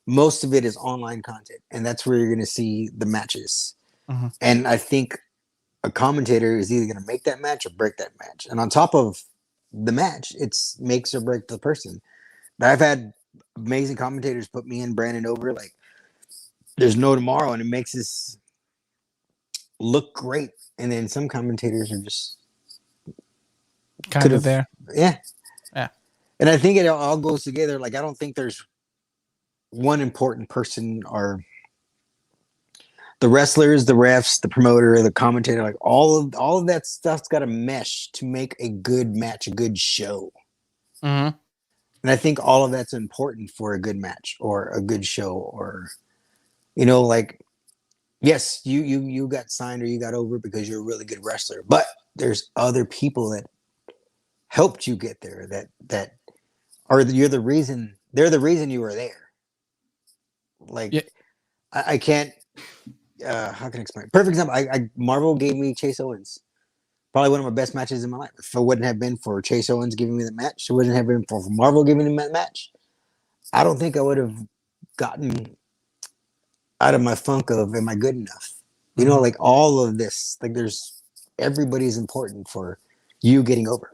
Most of it is online content, and that's where you're going to see the matches. Mm-hmm. And I think a commentator is either going to make that match or break that match. And on top of the match, it's makes or break the person. But I've had amazing commentators put me and Brandon over like there's no tomorrow, and it makes us look great. And then some commentators are just kind of there. Yeah. Yeah. And I think it all goes together. Like I don't think there's one important person, or the wrestlers, the refs, the promoter, the commentator, like all of that stuff's got to mesh to make a good match, a good show. Mm-hmm. And I think all of that's important for a good match or a good show, or like yes, you got signed or you got over because you're a really good wrestler, but there's other people that helped you get there that are they're the reason you were there. Like yeah. I can't how can I explain? Perfect example. Marvel gave me Chase Owens. Probably one of my best matches in my life. If it wouldn't have been for Chase Owens giving me the match, it wouldn't have been for Marvel giving me that match. I don't think I would have gotten out of my funk of am I good enough? Like all of this, like everybody's important for you getting over.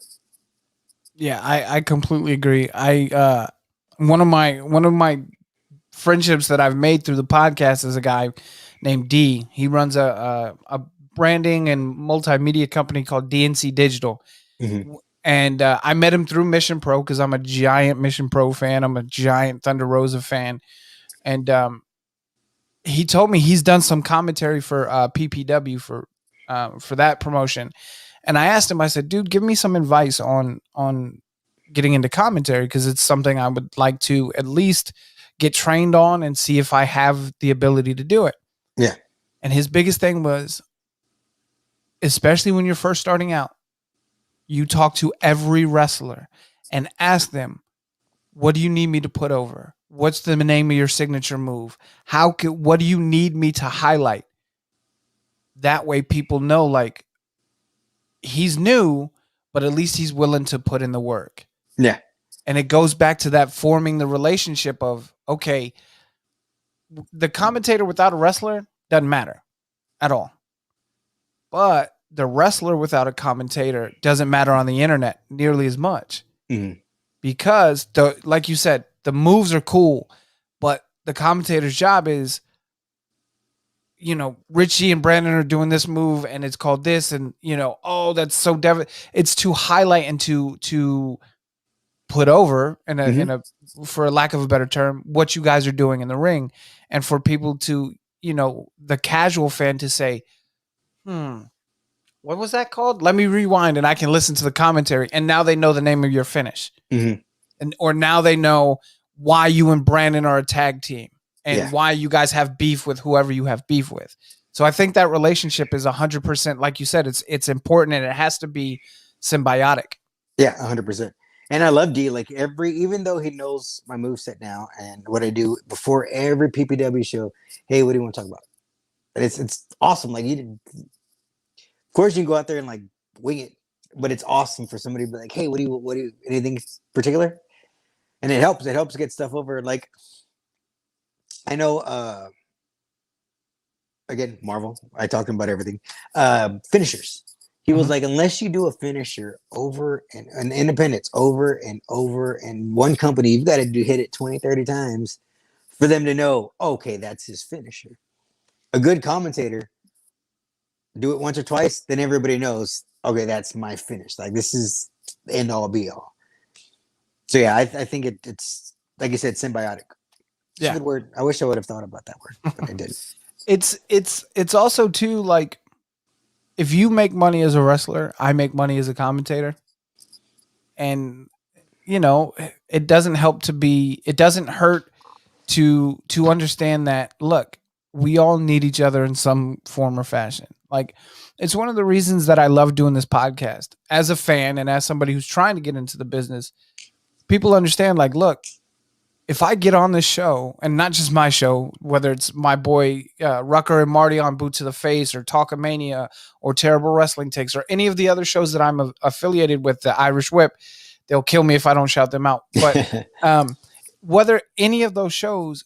Yeah, I completely agree. One of my friendships that I've made through the podcast is a guy named D. He runs a branding and multimedia company called DNC Digital. Mm-hmm. And I met him through Mission Pro because I'm a giant Mission Pro fan. I'm a giant Thunder Rosa fan. And he told me he's done some commentary for PPW for that promotion. And I asked him, I said, dude, give me some advice on getting into commentary, because it's something I would like to at least get trained on and see if I have the ability to do it. Yeah. And his biggest thing was, especially when you're first starting out, you talk to every wrestler and ask them, what do you need me to put over? What's the name of your signature move? What do you need me to highlight? That way people know, like, he's new, but at least he's willing to put in the work. Yeah. And it goes back to that forming the relationship of, okay, the commentator without a wrestler doesn't matter at all. But the wrestler without a commentator doesn't matter on the internet nearly as much. Mm-hmm. Because, like you said, the moves are cool, but the commentator's job is, Richie and Brandon are doing this move and it's called this, and, that's so it's to highlight and to put over in a for a lack of a better term, what you guys are doing in the ring, and for people to, the casual fan to say, what was that called? Let me rewind and I can listen to the commentary. And now they know the name of your finish. Mm-hmm. Or now they know why you and Brandon are a tag team and why you guys have beef with whoever you have beef with. So I think that relationship is 100%, like you said, it's important, and it has to be symbiotic. Yeah, 100%. And I love D. Like even though he knows my moveset now and what I do before every PPW show, hey, what do you want to talk about? And it's awesome. Like of course you can go out there and like wing it, but it's awesome for somebody to be like, hey, what do you anything particular? And it helps get stuff over. Like I know again, Marvel, I talked about everything. Finishers. He was like, unless you do a finisher over and an independence over and over and one company, you've got to hit it 20, 30 times for them to know, okay, that's his finisher. A good commentator, do it once or twice, then everybody knows, okay, that's my finish. Like this is the end all be all. So yeah, I think it's like you said, symbiotic. It's a good word. I wish I would have thought about that word, but I didn't. It's also too, like, if you make money as a wrestler, I make money as a commentator. And, it doesn't hurt to understand that, look, we all need each other in some form or fashion. Like, it's one of the reasons that I love doing this podcast. As a fan and as somebody who's trying to get into the business, people understand, like, look, if I get on this show, and not just my show, whether it's my boy Rucker and Marty on Boot to the Face or Talkamania or Terrible Wrestling Takes or any of the other shows that I'm affiliated with, the Irish Whip, they'll kill me if I don't shout them out. But whether any of those shows,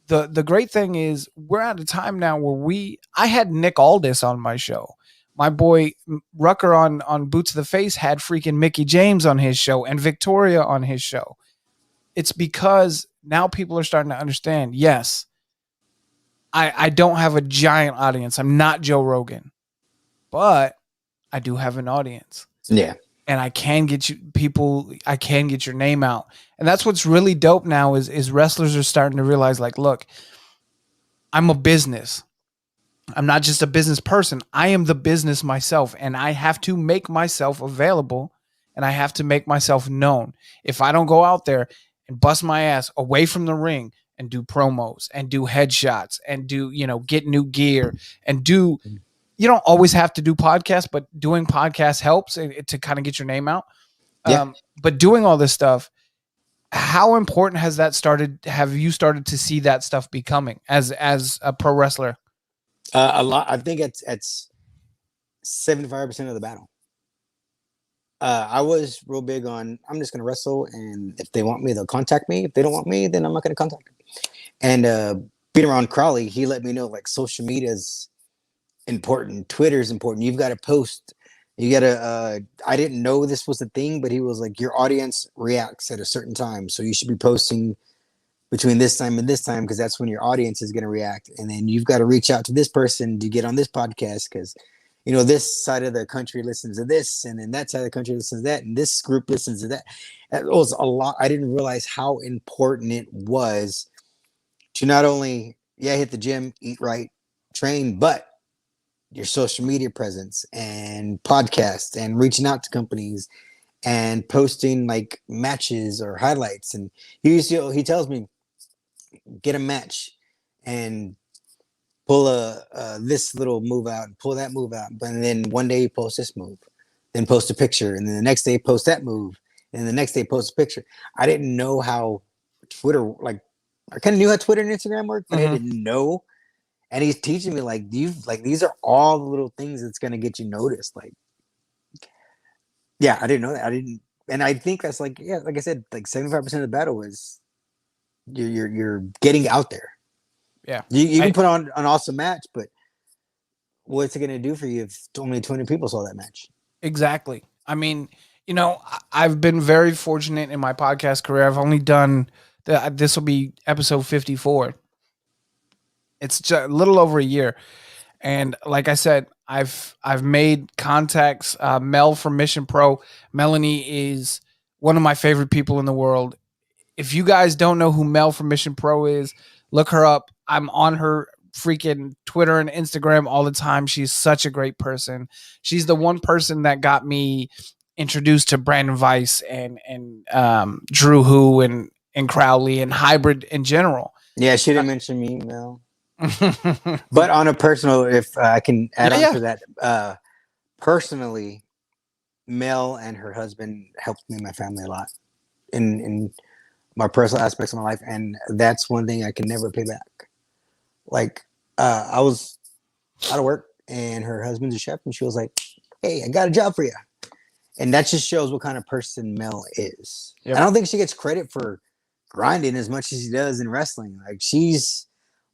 the great thing is we're at a time now where I had Nick Aldis on my show. My boy Rucker on Boot to the Face had freaking Mickey James on his show and Victoria on his show. It's because now people are starting to understand, yes, I don't have a giant audience. I'm not Joe Rogan, but I do have an audience. Yeah. And I can get I can get your name out. And that's what's really dope now is wrestlers are starting to realize, like, look, I'm a business. I'm not just a business person. I am the business myself, and I have to make myself available, and I have to make myself known. If I don't go out there and bust my ass away from the ring and do promos and do headshots and do, get new gear and do, you don't always have to do podcasts, but doing podcasts helps to kind of get your name out. Yeah. But doing all this stuff, how important has that started? Have you started to see that stuff becoming as a pro wrestler? A lot. I think it's 75% of the battle. I was real big on, I'm just going to wrestle, and if they want me, they'll contact me. If they don't want me, then I'm not going to contact them. And being around Crowley, he let me know, like, social media is important. Twitter is important. You've got to post. You got to, I didn't know this was a thing, but he was like, your audience reacts at a certain time. So you should be posting between this time and this time, because that's when your audience is going to react. And then you've got to reach out to this person to get on this podcast, because this side of the country listens to this, and then that side of the country listens to that, and this group listens to that. That was a lot. I didn't realize how important it was to not only, hit the gym, eat right, train, but your social media presence and podcasts and reaching out to companies and posting like matches or highlights. And he tells me, get a match and pull this little move out and pull that move out. But then one day you post this move, then post a picture, and then the next day post that move, and the next day post a picture. I didn't know how Twitter, like, I kind of knew how Twitter and Instagram worked, but I didn't know. And he's teaching me, like, these are all the little things that's gonna get you noticed. Like, yeah, I didn't know that. And I think that's like I said, like 75% of the battle is you're getting out there. Yeah, you can put on an awesome match, but what's it going to do for you if only 20 people saw that match? Exactly. I mean, I've been very fortunate in my podcast career. I've only done this will be episode 54. It's just a little over a year, and like I said, I've made contacts. Mel from Mission Pro, Melanie is one of my favorite people in the world. If you guys don't know who Mel from Mission Pro is, look her up. I'm on her freaking Twitter and Instagram all the time. She's such a great person. She's the one person that got me introduced to Brandon Weiss and Drew Hu and Crowley and Hybrid in general. Yeah, she didn't mention me, Mel. But on a personal, if I can add on to that, personally, Mel and her husband helped me and my family a lot in my personal aspects of my life, and that's one thing I can never pay back. Like, I was out of work, and her husband's a chef, and she was like, "Hey, I got a job for you," and that just shows what kind of person Mel is. Yep. I don't think she gets credit for grinding as much as she does in wrestling. Like, she's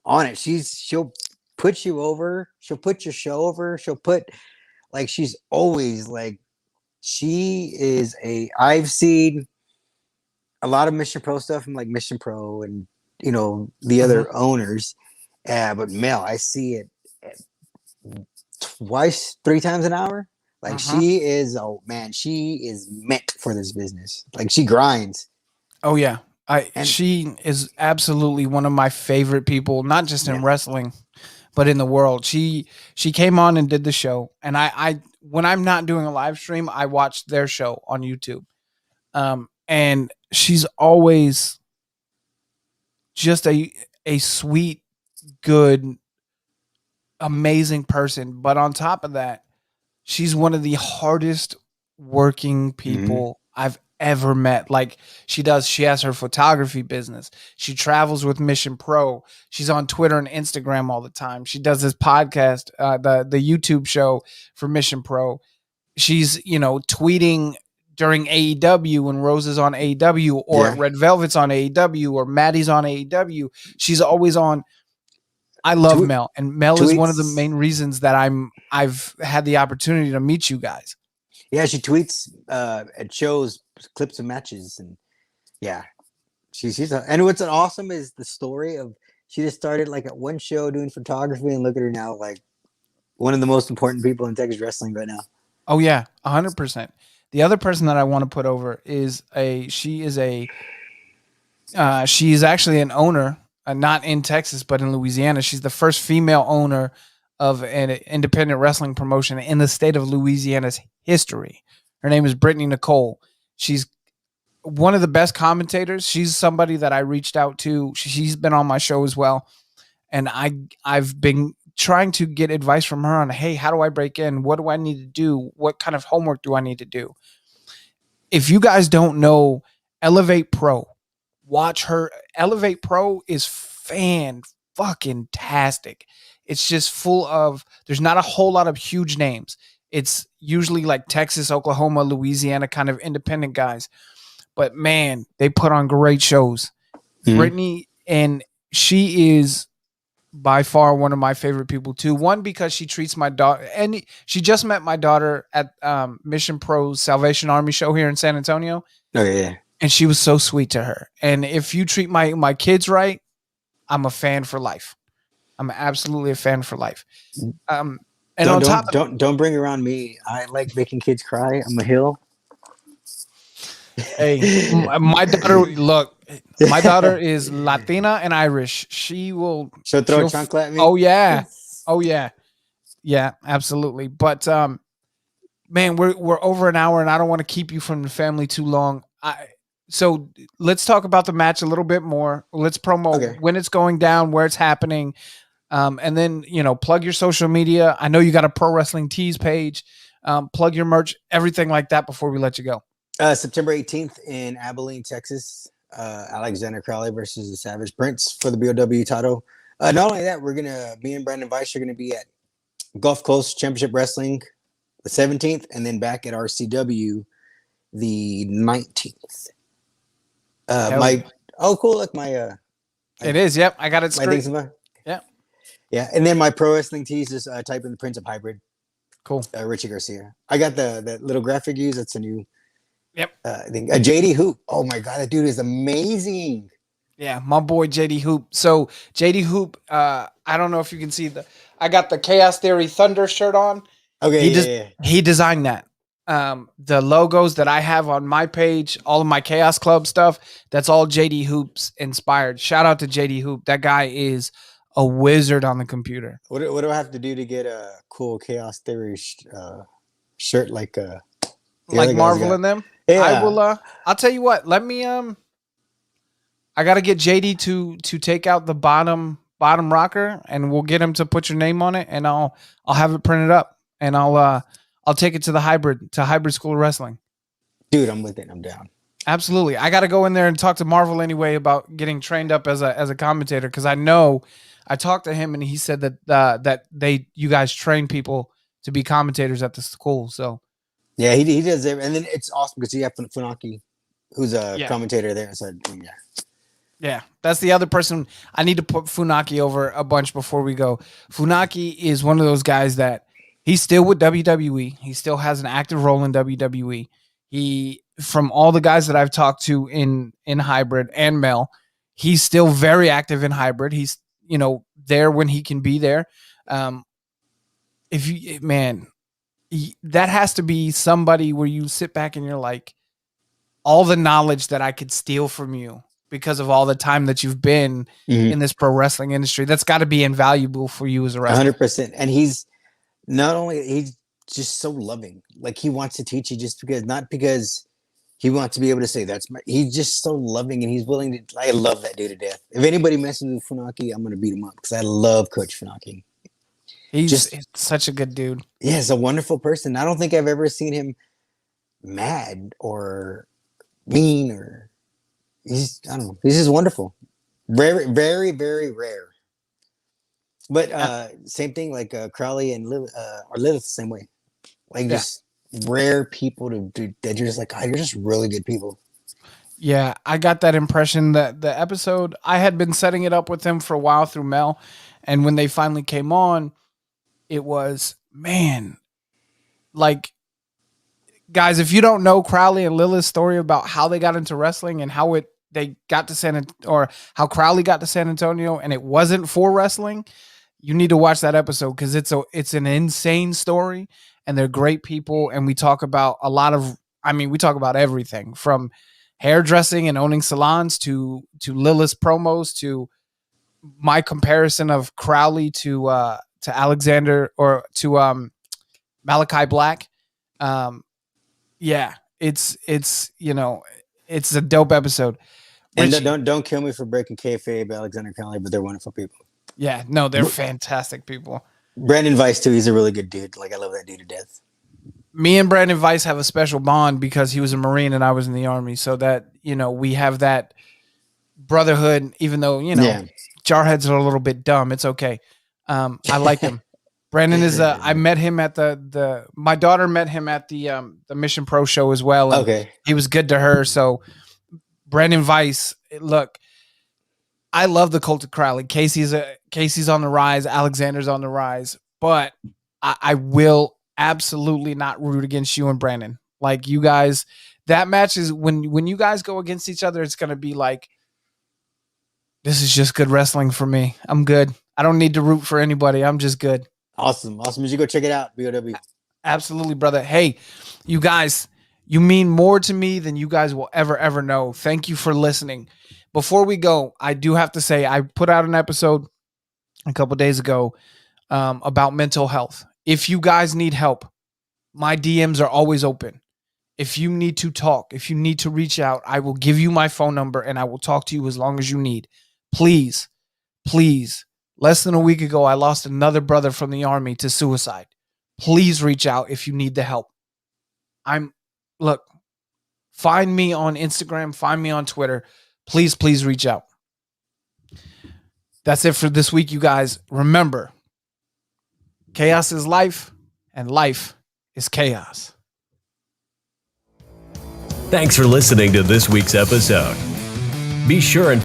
on it. She'll put you over. She'll put your show over. She's always like, she is I've seen a lot of Mission Pro stuff from like Mission Pro and the other owners, but Mel, I see it twice, 3 times an hour. Like, she is, she is meant for this business. Like, she grinds. Oh yeah, she is absolutely one of my favorite people, not just in wrestling, but in the world. She came on and did the show, and I when I'm not doing a live stream, I watch their show on YouTube. And she's always just a sweet, good, amazing person. But on top of that, she's one of the hardest working people I've ever met. Like she has her photography business. She travels with Mission Pro. She's on Twitter and Instagram all the time. She does this podcast, the YouTube show for Mission Pro. She's, tweeting during AEW when Rose is on AEW or Red Velvet's on AEW or Maddie's on AEW. She's always on. I love Mel, and Mel is one of the main reasons that I've had the opportunity to meet you guys. Yeah, she tweets at shows, clips of matches, and yeah, and what's awesome is the story of she just started like at one show doing photography, and look at her now, like one of the most important people in Texas wrestling right now. Oh yeah, 100%. The other person that I want to put over is she is actually an owner. Not in Texas, but in Louisiana. She's the first female owner of an independent wrestling promotion in the state of Louisiana's history. Her name is Brittany Nicole. She's one of the best commentators. She's somebody that I reached out to. She's been on my show as well. And I've been trying to get advice from her on, hey, how do I break in? What do I need to do? What kind of homework do I need to do? If you guys don't know Elevate Pro, watch her. Elevate Pro is fan-fucking-tastic. It's just full of, there's not a whole lot of huge names. It's usually like Texas, Oklahoma, Louisiana kind of independent guys. But man, they put on great shows. Mm-hmm. Brittany, and she is by far one of my favorite people too. One, because she treats my daughter, and she just met my daughter at Mission Pro's Salvation Army show here in San Antonio. Oh, yeah. And she was so sweet to her. And if you treat my kids right, I'm a fan for life. I'm absolutely a fan for life. And don't bring around me. I like making kids cry. I'm a hill. Hey, my daughter, look, my daughter is Latina and Irish. She'll throw a chancla at me. Oh yeah. Oh yeah. Yeah, absolutely. But man, we're over an hour and I don't want to keep you from the family too long. So let's talk about the match a little bit more. Let's promo when it's going down, where it's happening. And then, plug your social media. I know you got a Pro Wrestling Tees page. Plug your merch, everything like that before we let you go. September 18th in Abilene, Texas. Alexander Crowley versus the Savage Prince for the BOW title. Not only that, me and Brandon Weiss are going to be at Gulf Coast Championship Wrestling the 17th, and then back at RCW the 19th. Cool. Look, it is. Yep. I got it straight. Yeah. And then my Pro Wrestling Tees, just type in the Prince of Hybrid. Cool. Richie Garcia. I got the little graphic use. That's a new. Yep. I think JD Hoop. Oh my God, that dude is amazing. Yeah, my boy JD Hoop. So JD Hoop, I don't know if you can see I got the Chaos Theory Thunder shirt on. Okay. He designed that. The logos that I have on my page, all of my Chaos Club stuff, that's all JD Hoop's inspired. Shout out to JD Hoop. That guy is a wizard on the computer. What do I have to do to get a cool Chaos Theory shirt like Marvel and them? Yeah. I will. I'll tell you what. Let me. I gotta get JD to take out the bottom rocker, and we'll get him to put your name on it, and I'll have it printed up, and I'll take it to the Hybrid School of Wrestling. Dude, I'm with it. I'm down. Absolutely. I got to go in there and talk to Marvel anyway about getting trained up as a commentator, because I know I talked to him and he said that you guys train people to be commentators at the school. So. Yeah, he does it, and then it's awesome because you have Funaki, who's a commentator there. So yeah, that's the other person. I need to put Funaki over a bunch before we go. Funaki is one of those guys that he's still with WWE. He still has an active role in WWE. He, from all the guys that I've talked to in Hybrid and Mel, he's still very active in Hybrid. He's there when he can be there. That has to be somebody where you sit back and you're like, all the knowledge that I could steal from you because of all the time that you've been in this pro wrestling industry, that's got to be invaluable for you as a wrestler. 100%. And he's just so loving. Like, he wants to teach you not because he wants to be able to say he's just so loving, and he's willing to. I love that dude to death. If anybody messes with Funaki, I'm going to beat him up because I love Coach Funaki. He's such a good dude. Yeah, he's a wonderful person. I don't think I've ever seen him mad or mean or I don't know. He's just wonderful. Very, very, very rare. But same thing, like Crowley and Lilith the same way. Like just rare people to do that. You're just like, oh, you're just really good people. Yeah, I got that impression that the episode, I had been setting it up with them for a while through Mel. And when they finally came on, it was, man, like, guys, if you don't know Crowley and Lilith's story about how they got into wrestling and how they got to or how Crowley got to San Antonio and it wasn't for wrestling, you need to watch that episode because it's an insane story and they're great people. And we talk about we talk about everything from hairdressing and owning salons to Lilith's promos to my comparison of Crowley to Alexander or to Malachi Black. Yeah, it's it's a dope episode. And don't kill me for breaking kayfabe, Alexander Crowley, but they're wonderful people. Yeah, no, they're fantastic people. Brandon Weiss too. He's a really good dude. Like I love that dude to death. Me and Brandon Weiss have a special bond because he was a Marine and I was in the Army. So that, we have that brotherhood, even though, jarheads are a little bit dumb. It's okay. I like him. Brandon is I met him at my daughter met him at the Mission Pro show as well. Okay. He was good to her. So Brandon Weiss, look, I love the cult of Crowley. Casey's on the rise. Alexander's on the rise, but I will absolutely not root against you and Brandon. Like you guys, that match is when you guys go against each other, it's going to be like, this is just good wrestling for me. I'm good. I don't need to root for anybody. I'm just good. Awesome. You should go check it out. BOW. Absolutely, brother. Hey, you guys, you mean more to me than you guys will ever know. Thank you for listening. Before we go, I do have to say, I put out an episode a couple days ago about mental health. If you guys need help, my DMs are always open. If you need to talk, if you need to reach out, I will give you my phone number and I will talk to you as long as you need. Please, please. Less than a week ago, I lost another brother from the Army to suicide. Please reach out if you need the help. Look, find me on Instagram, find me on Twitter. Please, please reach out. That's it for this week, you guys. Remember, chaos is life, and life is chaos. Thanks for listening to this week's episode. Be sure and